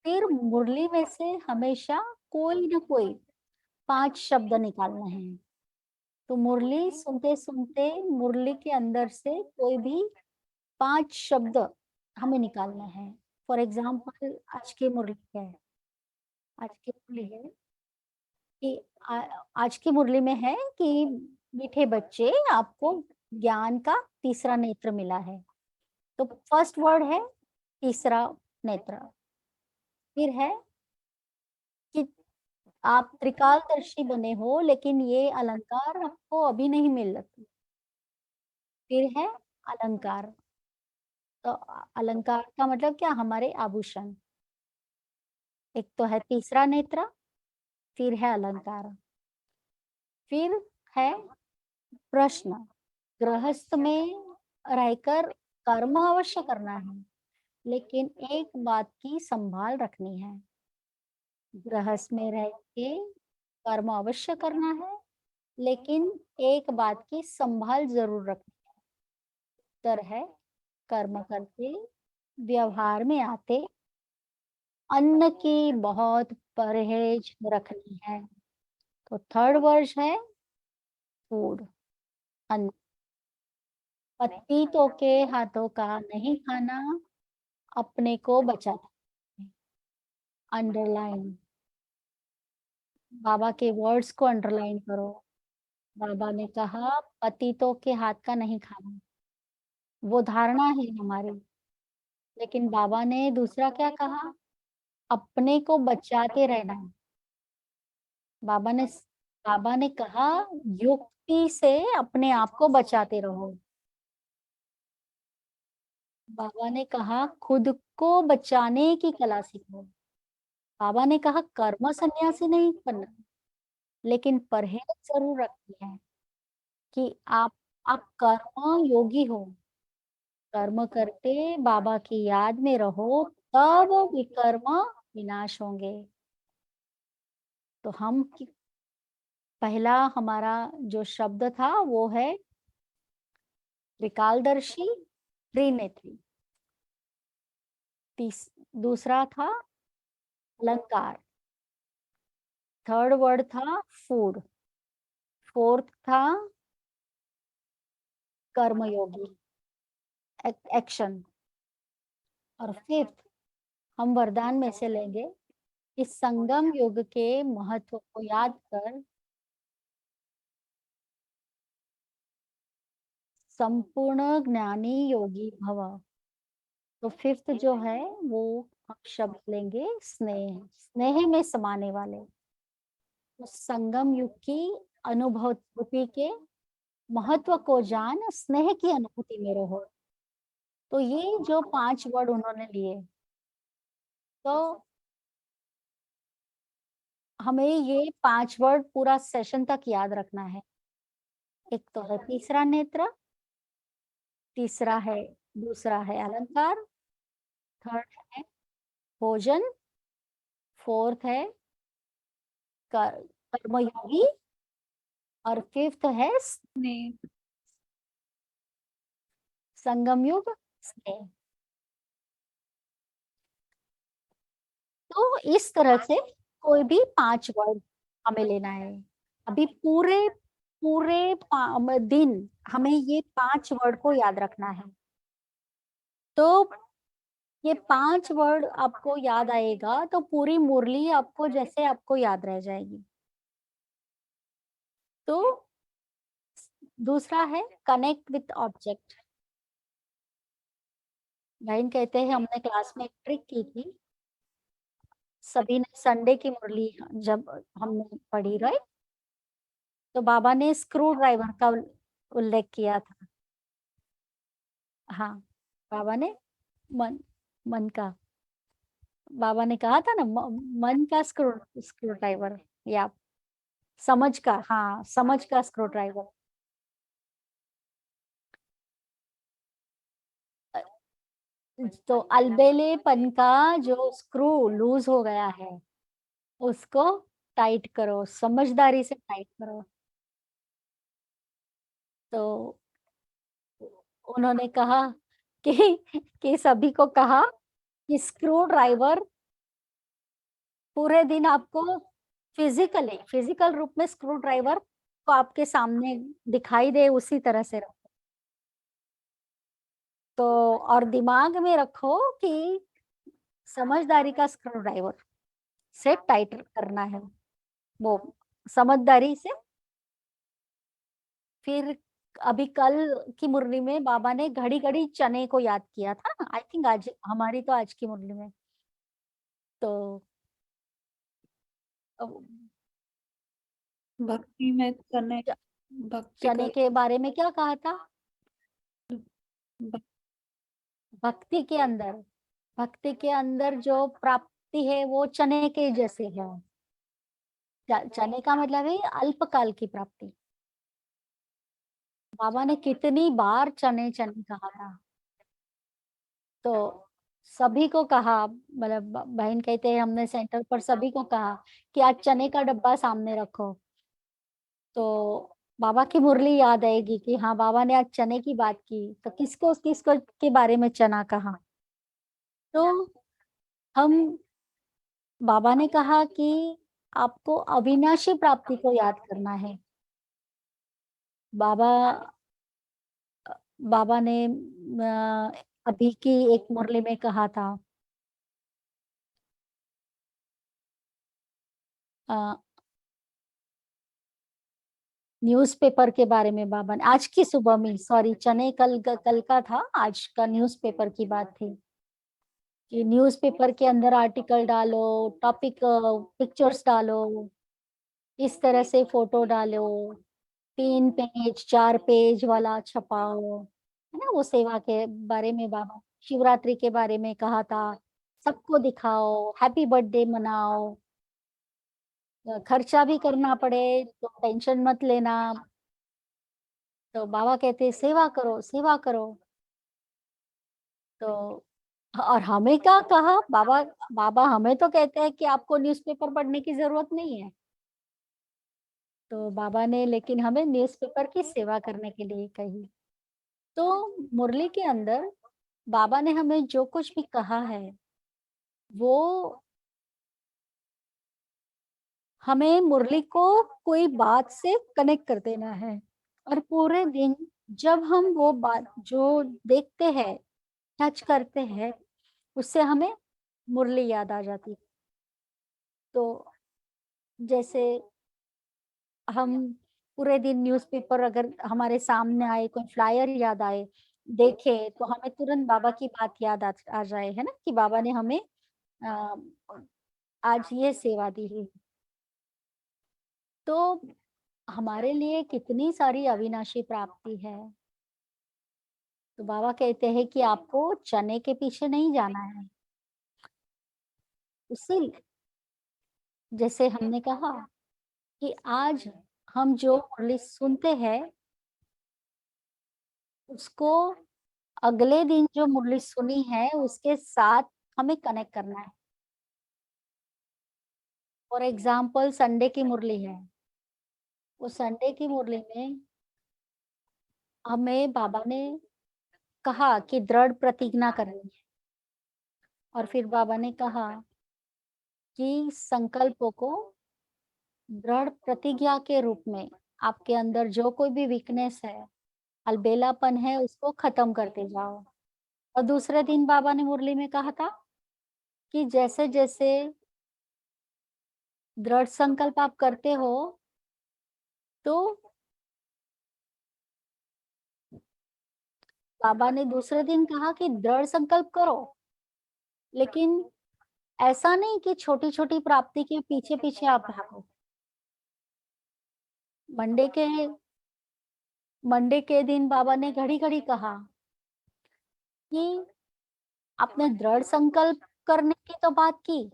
फिर मुरली में से हमेशा कोई ना कोई 5 शब्द निकालना है। तो मुरली सुनते सुनते मुरली के अंदर से कोई भी 5 शब्द हमें निकालना है। फॉर एग्जाम्पल आज की मुरली क्या है? आज की मुरली है कि आज की मुरली में है कि मीठे बच्चे, आपको ज्ञान का तीसरा नेत्र मिला है। तो फर्स्ट वर्ड है तीसरा नेत्र। फिर है कि आप त्रिकालदर्शी बने हो, लेकिन ये अलंकार आपको अभी नहीं मिल रहा। फिर है अलंकार। तो अलंकार का मतलब क्या? हमारे आभूषण। एक तो है तीसरा नेत्र, फिर है अलंकार, फिर है प्रश्न। गृहस्थ में रहकर कर्म अवश्य करना है, लेकिन एक बात की संभाल रखनी है। गृहस्थ में रह के कर्म अवश्य करना है, लेकिन एक बात की संभाल जरूर रखनी है। उत्तर है कर्म करते, व्यवहार में आते, अन्न की बहुत परहेज रखनी है। तो थर्ड वर्ष है फूड, अन्न। पतितों के हाथों का नहीं खाना, अपने को बचाता है। अंडरलाइन, बाबा के वर्ड्स को अंडरलाइन करो। बाबा ने कहा पतितों के हाथ का नहीं खाना, वो धारणा है हमारी। लेकिन बाबा ने दूसरा क्या कहा? अपने को बचाते रहना है। बाबा ने बाबा ने कहा युक्ति से अपने आप को बचाते रहो। बाबा ने कहा खुद को बचाने की कला सीखो। बाबा ने कहा कर्म सन्यासी नहीं बनना, लेकिन परहेज जरूर रखनी है कि आप कर्म योगी हो। कर्म करते बाबा की याद में रहो, तब विकर्म विनाश होंगे। तो पहला हमारा जो शब्द था वो है त्रिकालदर्शी, त्रिनेत्री। दूसरा था अलंकार। थर्ड वर्ड था फूड। फोर्थ था कर्मयोगी, एक्शन। और फिफ्थ हम वरदान में से लेंगे, इस संगम युग के महत्व को याद कर संपूर्ण ज्ञानी योगी भव। तो फिफ्थ जो है वो हम शब्द लेंगे स्नेह। स्नेह में समाने वाले, उस संगम युग की अनुभूति के महत्व को जान, स्नेह की अनुभूति में रहो। तो ये जो 5 वर्ड उन्होंने लिए, तो हमें ये 5 वर्ड पूरा सेशन तक याद रखना है। एक तो है तीसरा नेत्र, दूसरा है अलंकार, थर्ड है भोजन, फोर्थ है कर्मयोगी, और फिफ्थ है स्नेह, संगम युग स्नेह। तो इस तरह से कोई भी 5 वर्ड हमें लेना है। अभी पूरे पूरे दिन हमें ये 5 वर्ड को याद रखना है। तो ये 5 वर्ड आपको याद आएगा तो पूरी मुरली आपको जैसे आपको याद रह जाएगी। तो दूसरा है कनेक्ट विथ ऑब्जेक्ट। बहन कहते हैं हमने क्लास में एक ट्रिक की थी, सभी ने संडे की मुरली जब हमने पढ़ी राइट, तो बाबा ने स्क्रू ड्राइवर का उल्लेख किया था। हाँ, बाबा ने मन मन का, बाबा ने कहा था ना मन का स्क्रू स्क्रू ड्राइवर, या समझ का, हाँ समझ का स्क्रू ड्राइवर। तो अलबेलेपन का जो स्क्रू लूज हो गया है उसको टाइट करो, समझदारी से टाइट करो। तो उन्होंने कहा कि सभी को कहा कि स्क्रू ड्राइवर पूरे दिन आपको फिजिकल रूप में स्क्रू ड्राइवर को आपके सामने दिखाई दे, उसी तरह से रखो। तो और दिमाग में रखो कि समझदारी का स्क्रू ड्राइवर से टाइट करना है, वो समझदारी से। फिर अभी कल की मुरली में बाबा ने घड़ी घड़ी चने को याद किया था, आई थिंक आज हमारी तो आज की मुरली में। तो भक्ति में चने च- भक्ति चने कर के बारे में क्या कहा था? भक- भक्ति के अंदर, भक्ति के अंदर जो प्राप्ति है वो चने के जैसे है। चने का मतलब है अल्पकाल की प्राप्ति। बाबा ने कितनी बार चने चने कहा था, तो सभी को कहा, मतलब बहन कहते हैं हमने सेंटर पर सभी को कहा कि आज चने का डब्बा सामने रखो, तो बाबा की मुरली याद आएगी कि हाँ बाबा ने आज चने की बात की, तो किसको किसको के बारे में चना कहा। तो हम, बाबा ने कहा कि आपको अविनाशी प्राप्ति को याद करना है। बाबा बाबा ने अभी की एक मुरली में कहा था, न्यूज़पेपर के बारे में बाबा ने आज की सुबह में, सॉरी चने कल का था, आज का न्यूज़पेपर की बात थी कि न्यूज़पेपर के अंदर आर्टिकल डालो, टॉपिक पिक्चर्स डालो, इस तरह से फोटो डालो, 3 पेज 4 पेज वाला छपाओ, है ना। वो सेवा के बारे में बाबा, शिवरात्रि के बारे में कहा था, सबको दिखाओ, हैप्पी बर्थडे मनाओ, खर्चा भी करना पड़े तो टेंशन मत लेना। तो बाबा कहते सेवा करो सेवा करो। तो और हमें क्या कहा बाबा, बाबा हमें तो कहते हैं कि आपको न्यूज़पेपर पढ़ने की जरूरत नहीं है, तो बाबा ने लेकिन हमें न्यूज़पेपर की सेवा करने के लिए कही। तो मुरली के अंदर बाबा ने हमें जो कुछ भी कहा है वो हमें मुरली को कोई बात से कनेक्ट कर देना है, और पूरे दिन जब हम वो बात जो देखते हैं, टच करते हैं, उससे हमें मुरली याद आ जाती है। तो जैसे हम पूरे दिन न्यूज़पेपर अगर हमारे सामने आए, कोई फ्लायर याद आए, देखे, तो हमें तुरंत बाबा की बात याद आ जाए, है ना, कि बाबा ने हमें अ, आज ये सेवा दी है। तो हमारे लिए कितनी सारी अविनाशी प्राप्ति है। तो बाबा कहते हैं कि आपको चने के पीछे नहीं जाना है। उसी जैसे हमने कहा कि आज हम जो मुरली सुनते हैं उसको अगले दिन जो मुरली सुनी है उसके साथ हमें कनेक्ट करना है। फॉर एग्जाम्पल संडे की मुरली है, वो संडे की मुरली में हमें बाबा ने कहा कि दृढ़ प्रतिज्ञा करनी है, और फिर बाबा ने कहा कि संकल्पों को दृढ़ प्रतिज्ञा के रूप में आपके अंदर जो कोई भी वीकनेस है, अलबेलापन है, उसको खत्म करते जाओ। और दूसरे दिन बाबा ने मुरली में कहा था कि जैसे जैसे दृढ़ संकल्प आप करते हो, तो बाबा ने दूसरे दिन कहा कि दृढ़ संकल्प करो, लेकिन ऐसा नहीं कि छोटी छोटी प्राप्ति के पीछे पीछे आप भागो। मंडे के मंडे के दिन बाबा ने घड़ी घड़ी कहा कि आपने दृढ़ संकल्प करने की तो बात की,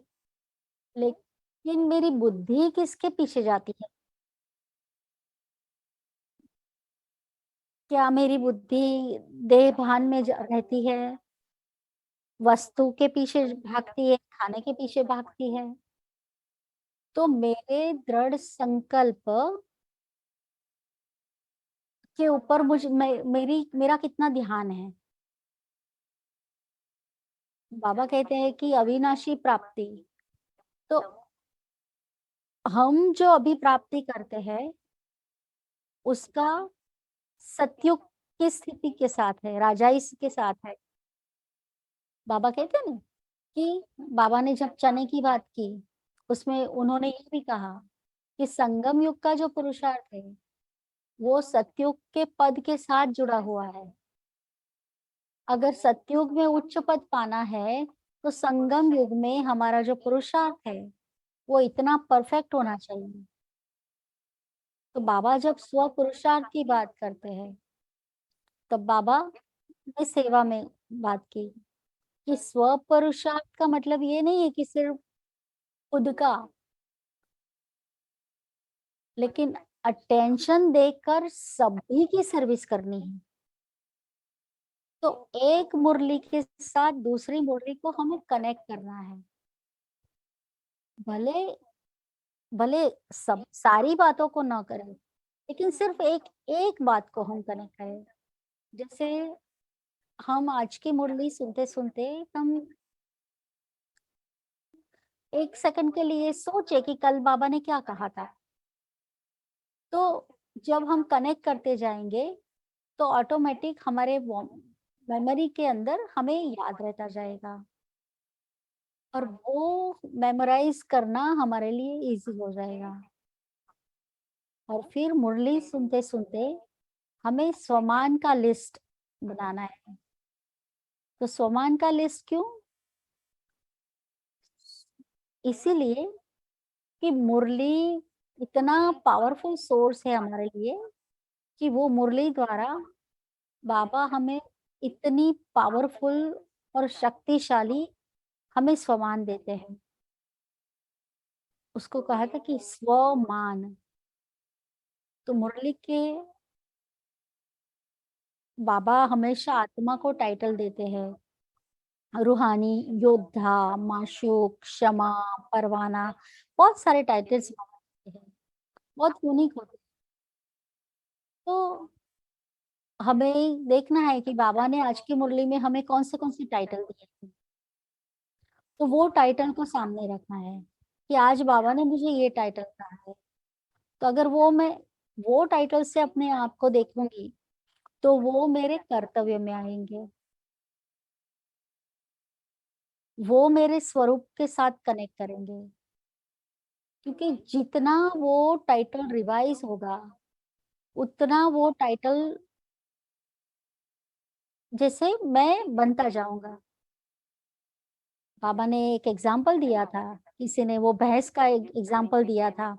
लेकिन मेरी बुद्धि किसके पीछे जाती है? क्या मेरी बुद्धि देह भान में रहती है, वस्तु के पीछे भागती है, खाने के पीछे भागती है? तो मेरे दृढ़ संकल्प के ऊपर मेरा कितना ध्यान है। बाबा कहते हैं कि अविनाशी प्राप्ति, तो हम जो अभी प्राप्ति करते हैं उसका सतयुग की स्थिति के साथ है, राजाई के साथ है। बाबा कहते हैं ना कि बाबा ने जब चने की बात की, उसमें उन्होंने ये भी कहा कि संगम युग का जो पुरुषार्थ है वो सतयुग के पद के साथ जुड़ा हुआ है। अगर सतयुग में उच्च पद पाना है तो संगम युग में हमारा जो पुरुषार्थ है वो इतना परफेक्ट होना चाहिए तो बाबा जब स्व पुरुषार्थ की बात करते हैं, तब बाबा ने सेवा में बात की कि स्व पुरुषार्थ का मतलब ये नहीं है कि सिर्फ खुद का, लेकिन अटेंशन देकर सभी की सर्विस करनी है। तो एक मुरली के साथ दूसरी मुरली को हमें कनेक्ट करना है। भले भले सब सारी बातों को ना करें, लेकिन सिर्फ एक एक बात को हम कनेक्ट करें। जैसे हम आज की मुरली सुनते सुनते हम एक सेकंड के लिए सोचे कि कल बाबा ने क्या कहा था। तो जब हम कनेक्ट करते जाएंगे तो ऑटोमेटिक हमारे मेमोरी के अंदर हमें याद रहता जाएगा, और वो मेमोराइज करना हमारे लिए इजी हो जाएगा। और फिर मुरली सुनते सुनते हमें स्वमान का लिस्ट बनाना है। तो स्वमान का लिस्ट क्यों? इसीलिए कि मुरली इतना पावरफुल सोर्स है हमारे लिए कि वो मुरली द्वारा बाबा हमें इतनी पावरफुल और शक्तिशाली हमें स्वमान देते हैं। उसको कहा था कि स्वमान। तो मुरली के बाबा हमेशा आत्मा को टाइटल देते हैं, रूहानी, योद्धा, माशूक, क्षमा, परवाना, बहुत सारे टाइटल्स बाबा देते हैं, बहुत यूनिक होते हैं। तो हमें देखना है कि बाबा ने आज की मुरली में हमें कौन से टाइटल दिए थे। तो वो टाइटल को सामने रखना है कि आज बाबा ने मुझे ये टाइटल कहा है। तो अगर मैं वो टाइटल से अपने आप को देखूंगी तो वो मेरे कर्तव्य में आएंगे, वो मेरे स्वरूप के साथ कनेक्ट करेंगे। क्योंकि जितना वो टाइटल रिवाइज होगा, उतना वो टाइटल जैसे मैं बनता जाऊंगा। बाबा ने एक एग्जाम्पल दिया था, किसी ने वो भैंस का एक एग्जाम्पल दिया था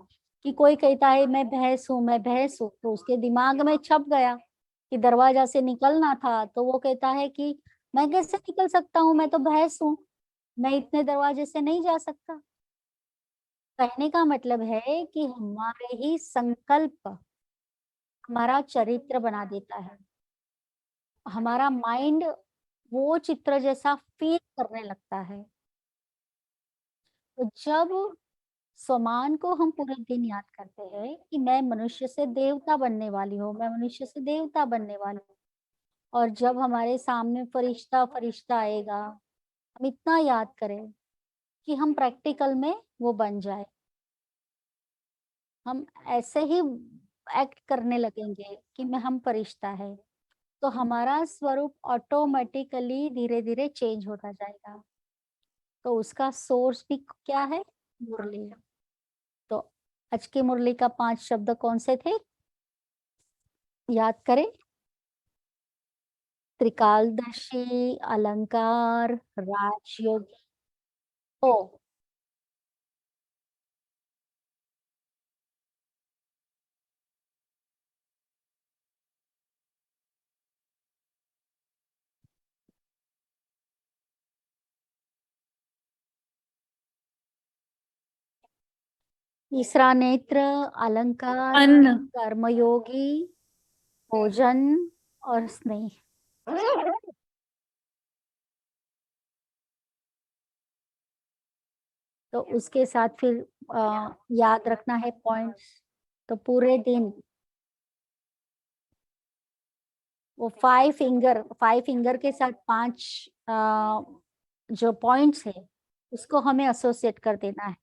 कि कोई कहता है मैं भैंस हूँ, मैं भैंस हूँ, तो उसके दिमाग में छप गया कि दरवाजा से निकलना था। तो वो कहता है कि मैं कैसे निकल सकता हूँ, मैं तो भैंस हूँ, मैं इतने दरवाजे से नहीं जा सकता। कहने का मतलब है कि हमारे ही संकल्प हमारा चरित्र बना देता है। हमारा माइंड वो चित्र जैसा फील करने लगता है। तो जब स्वमान को हम पूरे दिन याद करते हैं कि मैं मनुष्य से देवता बनने वाली हूँ, मैं मनुष्य से देवता बनने वाली हूँ, और जब हमारे सामने फरिश्ता फरिश्ता आएगा, हम इतना याद करें कि हम प्रैक्टिकल में वो बन जाए। हम ऐसे ही एक्ट करने लगेंगे कि मैं हम फरिश्ता है, तो हमारा स्वरूप ऑटोमेटिकली धीरे धीरे चेंज होता जाएगा। तो उसका सोर्स भी क्या है? मुरली। तो आज की मुरली का 5 शब्द कौन से थे? याद करें। त्रिकालदर्शी, अलंकार, राजयोगी। ओ, तीसरा नेत्र, अलंकार, अन्न। कर्मयोगी, भोजन और स्नेह। तो उसके साथ फिर याद रखना है पॉइंट्स। तो पूरे दिन वो 5 फिंगर के साथ 5 जो पॉइंट्स है उसको हमें एसोसिएट कर देना है।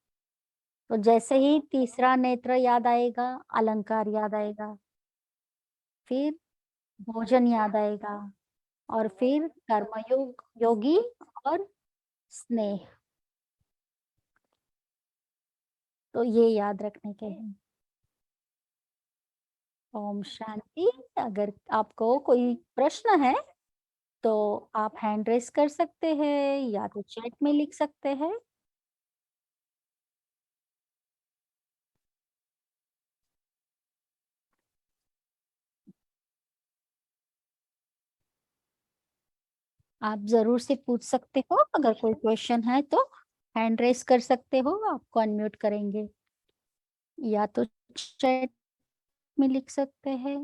तो जैसे ही तीसरा नेत्र याद आएगा, अलंकार याद आएगा, फिर भोजन याद आएगा, और फिर कर्मयोग योगी और स्नेह। तो ये याद रखने के हैं। ओम शांति। अगर आपको कोई प्रश्न है तो आप हैंड रेस कर सकते हैं या तो चैट में लिख सकते हैं। आप जरूर से पूछ सकते हो, अगर कोई क्वेश्चन है तो हैंड रेस कर सकते हो, आपको अनम्यूट करेंगे, या तो चैट में लिख सकते हैं।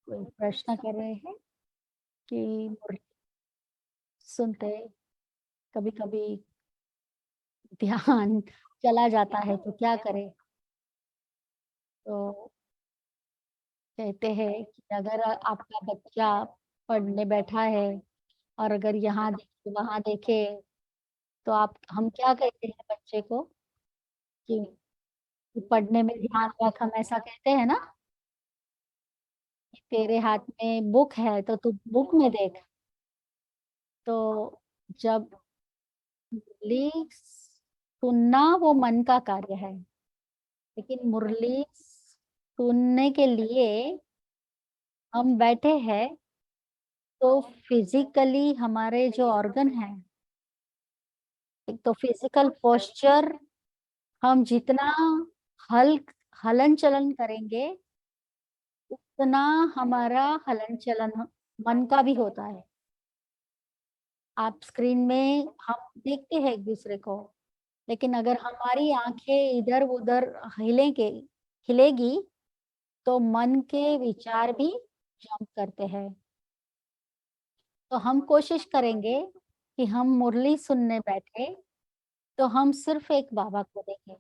कोई प्रश्न कर रहे हैं कि मुरली सुनते कभी कभी ध्यान चला जाता है तो क्या करें? तो कहते हैं कि अगर आपका बच्चा पढ़ने बैठा है और अगर यहाँ देखे वहां देखे, तो आप हम क्या कहते हैं बच्चे को कि पढ़ने में ध्यान रख, हम ऐसा कहते हैं ना कि तेरे हाथ में बुक है तो तू बुक में देख। तो जब मुरली सुनना वो मन का कार्य है, लेकिन मुरली सुनने के लिए हम बैठे हैं, तो फिजिकली हमारे जो ऑर्गन है, एक तो फिजिकल पोस्चर, हम जितना हल हलन चलन करेंगे उतना हमारा हलन चलन मन का भी होता है। आप स्क्रीन में हम देखते हैं एक दूसरे को, लेकिन अगर हमारी आंखें इधर उधर हिलेंगे हिलेगी तो मन के विचार भी जंप करते हैं। तो हम कोशिश करेंगे कि हम मुरली सुनने बैठे तो हम सिर्फ एक बाबा को देखें,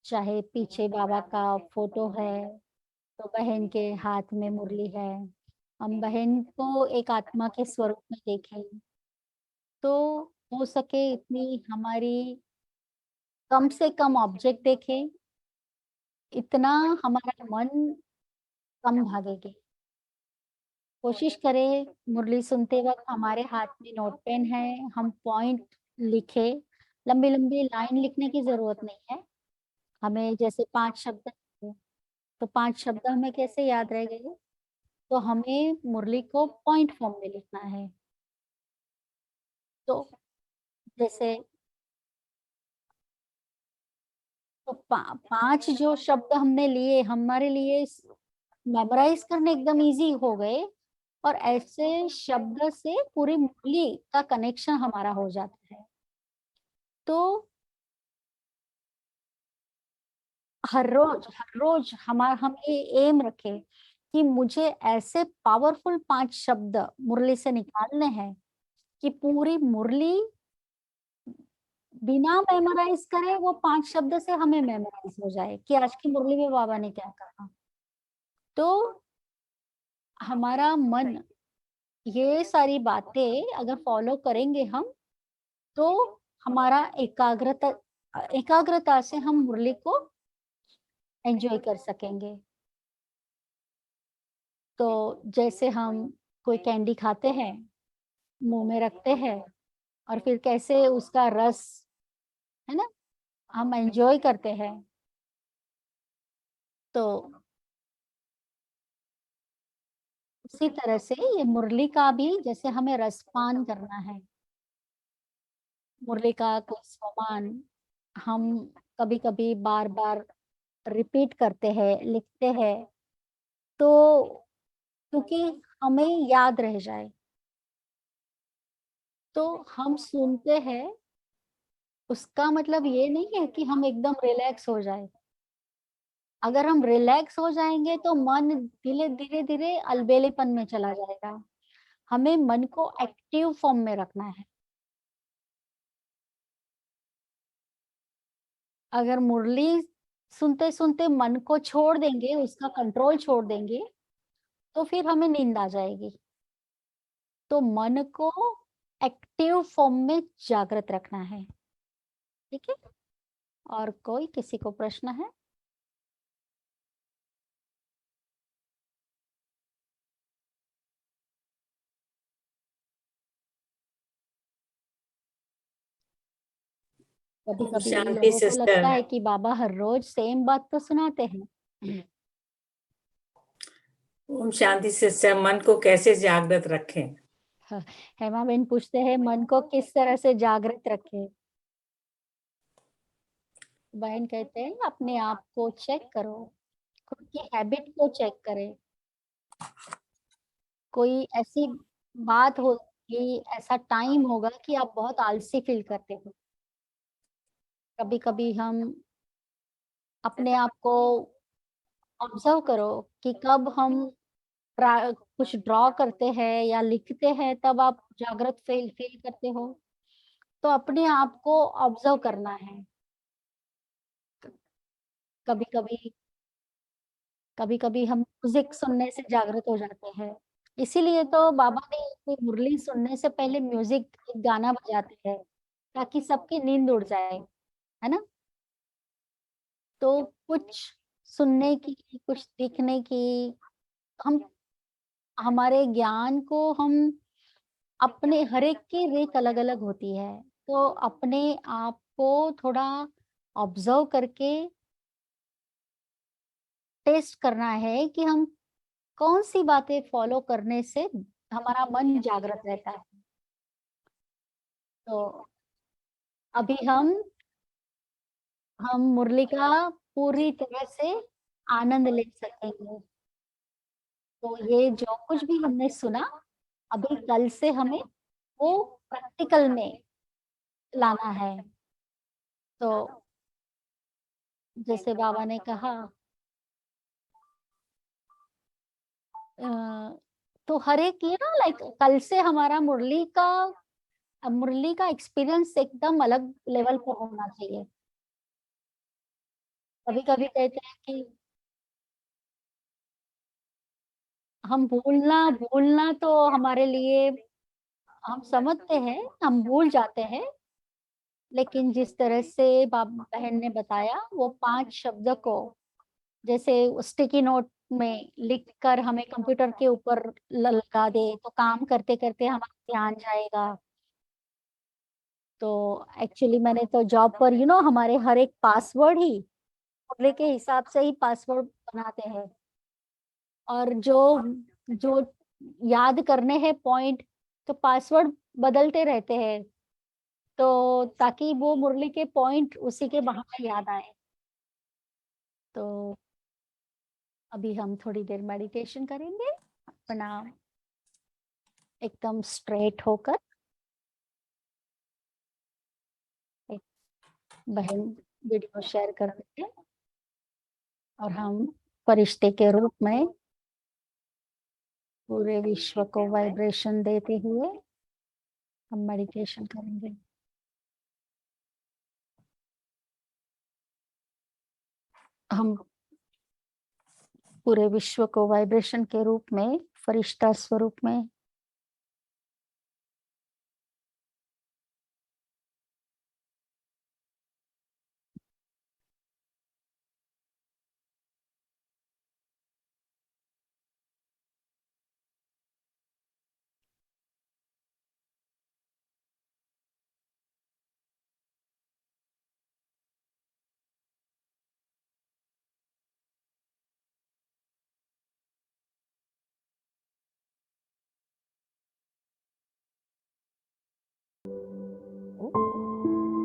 चाहे पीछे बाबा का फोटो है तो बहन के हाथ में मुरली है, हम बहन को एक आत्मा के स्वरूप में देखें। तो हो सके इतनी हमारी कम से कम ऑब्जेक्ट देखें, इतना हमारा मन कम भागेगी। कोशिश करें मुरली सुनते वक्त हमारे हाथ में नोट पेन है, हम पॉइंट लिखे। लंबी लंबी लाइन लिखने की जरूरत नहीं है, हमें जैसे 5 शब्द हैं, तो 5 शब्द हमें कैसे याद रह गए? तो हमें मुरली को पॉइंट फॉर्म में लिखना है। तो जैसे तो 5 जो शब्द हमने लिए, हमारे लिए मेमोराइज करने एकदम इजी हो गए, और ऐसे शब्द से पूरी मुरली का कनेक्शन हमारा हो जाता है। तो हर रोज हमारा हम ये एम रखें कि मुझे ऐसे पावरफुल 5 शब्द मुरली से निकालने हैं कि पूरी मुरली बिना मेमोराइज करे वो 5 शब्द से हमें मेमोराइज हो जाए कि आज की मुरली में बाबा ने क्या कहा। तो हमारा मन ये सारी बातें अगर फॉलो करेंगे हम, तो हमारा एकाग्रता से हम मुरली को एंजॉय कर सकेंगे। तो जैसे हम कोई कैंडी खाते हैं, मुंह में रखते हैं, और फिर कैसे उसका रस, है ना, हम एंजॉय करते हैं। तो उसी तरह से ये मुरली का भी जैसे हमें रसपान करना है, मुरली का कोई सामान हम कभी कभी बार बार रिपीट करते हैं, लिखते हैं, तो क्योंकि हमें याद रह जाए, तो हम सुनते हैं, उसका मतलब ये नहीं है कि हम एकदम रिलैक्स हो जाए। अगर हम रिलैक्स हो जाएंगे तो मन धीरे धीरे धीरे अलबेलेपन में चला जाएगा। हमें मन को एक्टिव फॉर्म में रखना है। अगर मुरली सुनते सुनते मन को छोड़ देंगे, उसका कंट्रोल छोड़ देंगे, तो फिर हमें नींद आ जाएगी। तो मन को एक्टिव फॉर्म में जागृत रखना है। ठीक है, और कोई किसी को प्रश्न है? कभी कभी शांति लोगों को लगता सिस्टर। है कि बाबा हर रोज सेम बात तो सुनाते हैं। ओम शांति सिस्टर, मन को कैसे जागृत रखें? हेमा बेन पूछते हैं मन को किस तरह से जागृत रखें। बहन कहते हैं अपने आप को चेक करो, खुद की हैबिट को चेक करें। कोई ऐसी बात होगी, ऐसा टाइम होगा कि आप बहुत आलसी फील करते हो। कभी कभी हम अपने आप को ऑब्जर्व करो कि कब हम कुछ ड्रॉ करते हैं या लिखते हैं तब आप जागृत फील फील करते हो। तो अपने आप को ऑब्जर्व करना है। कभी कभी कभी कभी हम म्यूजिक सुनने से जागृत हो जाते हैं। इसीलिए तो बाबा ने कोई मुरली सुनने से पहले म्यूजिक एक गाना बजाते हैं ताकि सबकी नींद उड़ जाए, है ना। तो कुछ सुनने की, कुछ दिखने की, हम हमारे ज्ञान को हम अपने हर एक की रेख अलग अलग होती है। तो अपने आप को थोड़ा ऑब्जर्व करके टेस्ट करना है कि हम कौन सी बातें फॉलो करने से हमारा मन जागृत रहता है। तो अभी हम मुरली का पूरी तरह से आनंद ले सकेंगे। तो ये जो कुछ भी हमने सुना, अभी कल से हमें वो प्रैक्टिकल में लाना है। तो जैसे बाबा ने कहा, अ, तो हर एक ये ना लाइक कल से हमारा मुरली का एक्सपीरियंस एकदम अलग लेवल पर होना चाहिए। कभी कभी कहते हैं कि हम भूलना भूलना तो हमारे लिए, हम समझते हैं हम भूल जाते हैं। लेकिन जिस तरह से बहन ने बताया वो 5 शब्द को जैसे स्टिकी नोट में लिख कर हमें कंप्यूटर के ऊपर लगा दे तो काम करते करते हमारा ध्यान जाएगा। तो एक्चुअली मैंने तो जॉब पर हमारे हर एक पासवर्ड ही मुरली के हिसाब से ही पासवर्ड बनाते हैं। और जो जो याद करने हैं पॉइंट, तो पासवर्ड बदलते रहते हैं, तो ताकि वो मुरली के पॉइंट उसी के बहाने याद आए। तो अभी हम थोड़ी देर मेडिटेशन करेंगे, अपना एकदम स्ट्रेट होकर। एक बहन वीडियो शेयर कर देते हैं और हम फरिश्ते के रूप में पूरे विश्व को वाइब्रेशन देते हुए हम मेडिटेशन करेंगे। हम पूरे विश्व को वाइब्रेशन के रूप में, फरिश्ता स्वरूप में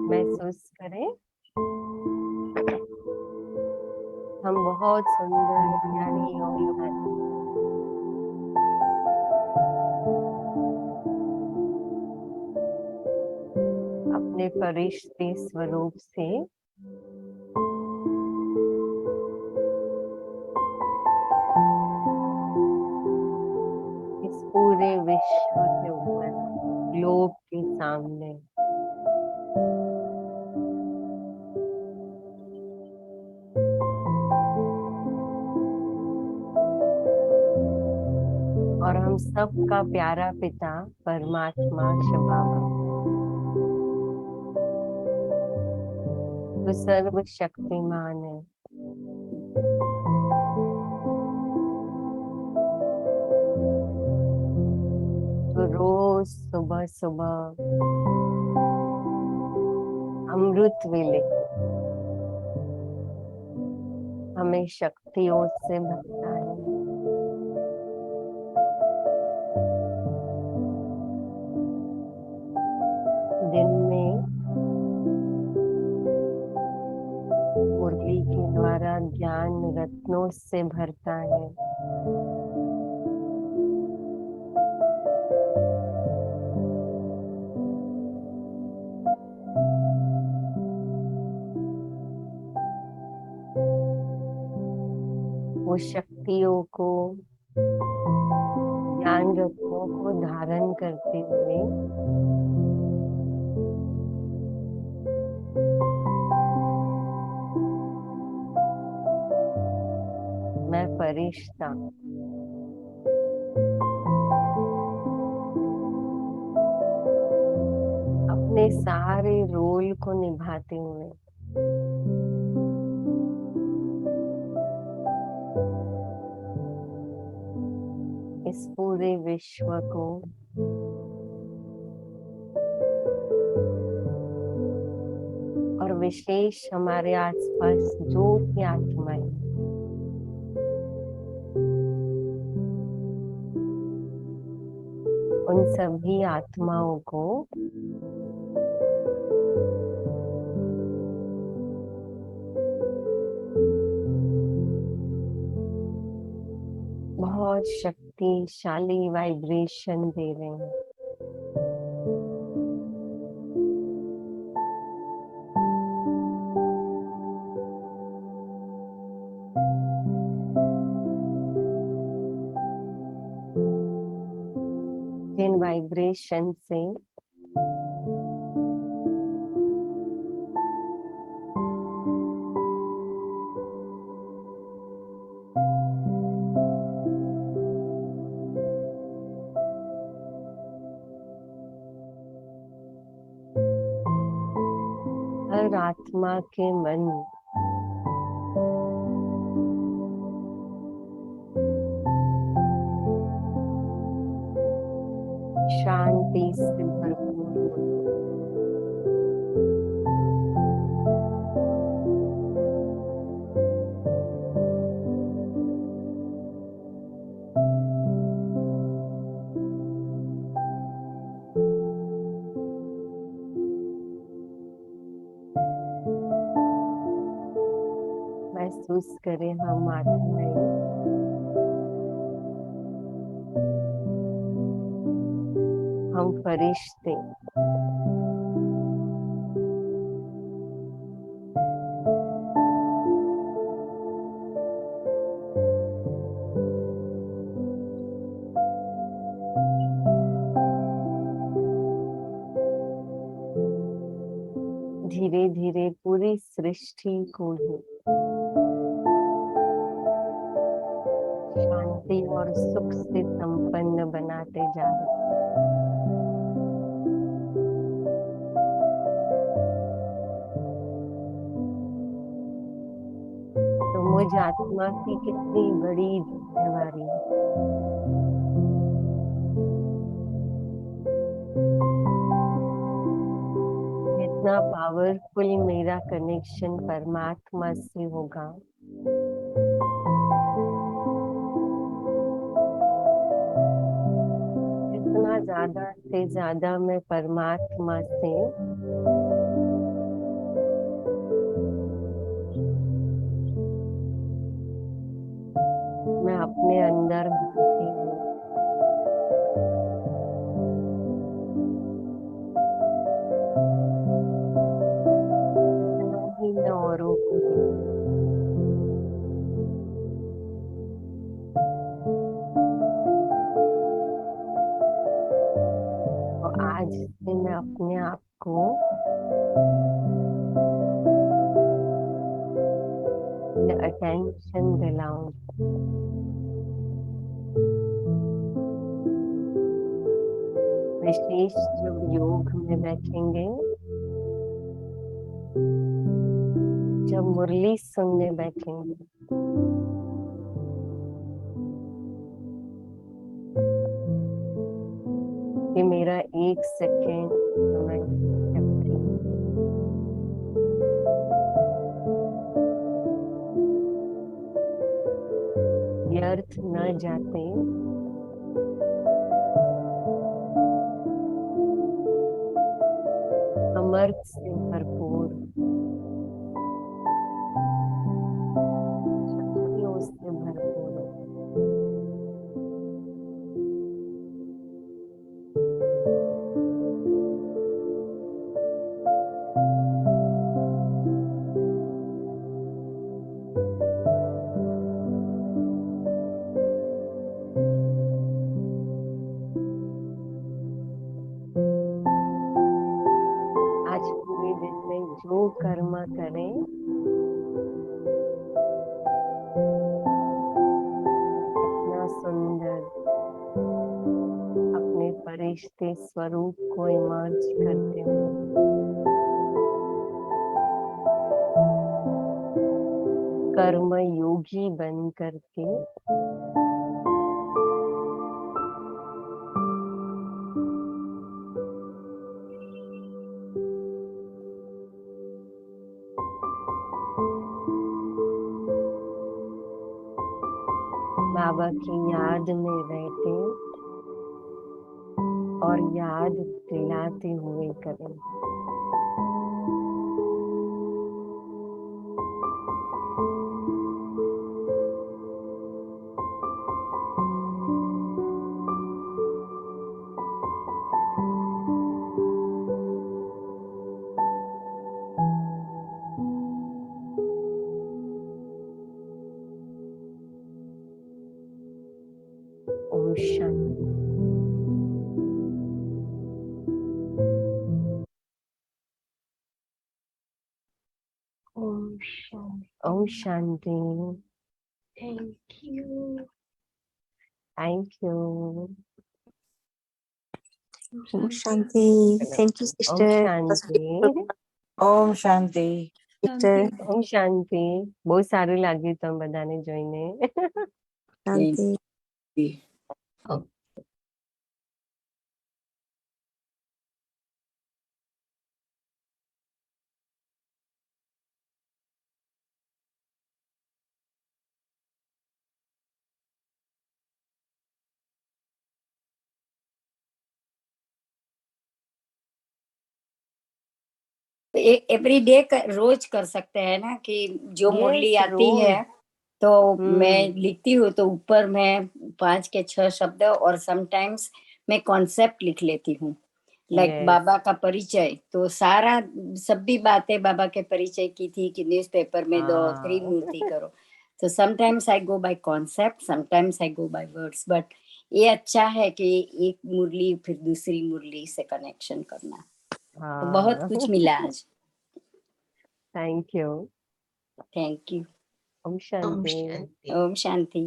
महसूस करें हम बहुत सुंदर ज्ञानी और योगी अपने फरिश्ते स्वरूप से इस पूरे विश्व के ऊपर, ग्लोब के सामने और हम सबका प्यारा पिता परमात्मा शिव बाबा जो सर्वशक्तिमान है, जो रोज सुबह सुबह अमृत वेले हमें शक्तियों से भरता है। दिन में ज्ञान रत्नों से भरता है। वो शक्तियों को, ज्ञान रत्नों को धारण करते हुए मैं फरिश्ता अपने सारे रोल को निभाते हुए इस पूरे विश्व को और विशेष हमारे आसपास जो भी आत्माएं उन सभी आत्माओं को बहुत शक्तिशाली वाइब्रेशन दे रहे हैं। जिन वाइब्रेशन से हर आत्मा के मन शांति से भरपूर हो। महसूस करें हम आत्माएं हम फरिश्ते धीरे धीरे पूरी सृष्टि को ही शांति और सुख से संपन्न बनाते जा रहे हैं। तो मुझ आत्मा की कितनी बड़ी जिम्मेवारी है। जितना पावरफुल मेरा कनेक्शन परमात्मा से होगा जितना ज्यादा से ज्यादा मैं परमात्मा से मैं अपने अंदर भरती हूँ उतना ही मैं औरों को देती हूँ। और आज से मैं अपने आप को अटेंशन दिलाऊं। विशेष जब योग में बैठेंगे, जब मुरली सुनने बैठेंगे, कि मेरा 1 सेकेंड समय व्यर्थ न जाते, समर्थ से भरपूर से भरपूर हो। आज पूरे दिन में जो कर्म करें इतना सुंदर अपने फरिश्ते स्वरूप को इमर्ज करते हुए कर्म योगी बन करके बाबा की याद में रहते और याद दिलाते हुए करें। ओम शांति। ओम शांति। ओम शांति। Thank you. Thank you. Om Shanti. Thank you, Om sister. It was Shanti. beautiful, Om Shanti sister. ઓમ શાંતિ. બહુ સારું લાગ્યું તમે બધાને જોઈને. Shanti. एवरी डे रोज कर सकते हैं ना कि जो मुरली Yes, आती है रोज। तो मैं हम्म। लिखती हूँ तो ऊपर मैं 5 के 6 शब्द और समटाइम्स मैं कॉन्सेप्ट लिख लेती हूँ लाइक Yes. बाबा का परिचय तो सारा सभी बातें बाबा के परिचय की थी कि न्यूज़पेपर में दो हाँ। त्रिमूर्ति करो तो sometimes I go by concept sometimes I go by words but ये अच्छा है कि एक मुरली फिर दूसरी मुरली से कनेक्शन करना तो बहुत हाँ। कुछ मिला आज थैंक यू। थैंक यू ओम ओम शांति। शांति। ओम शांति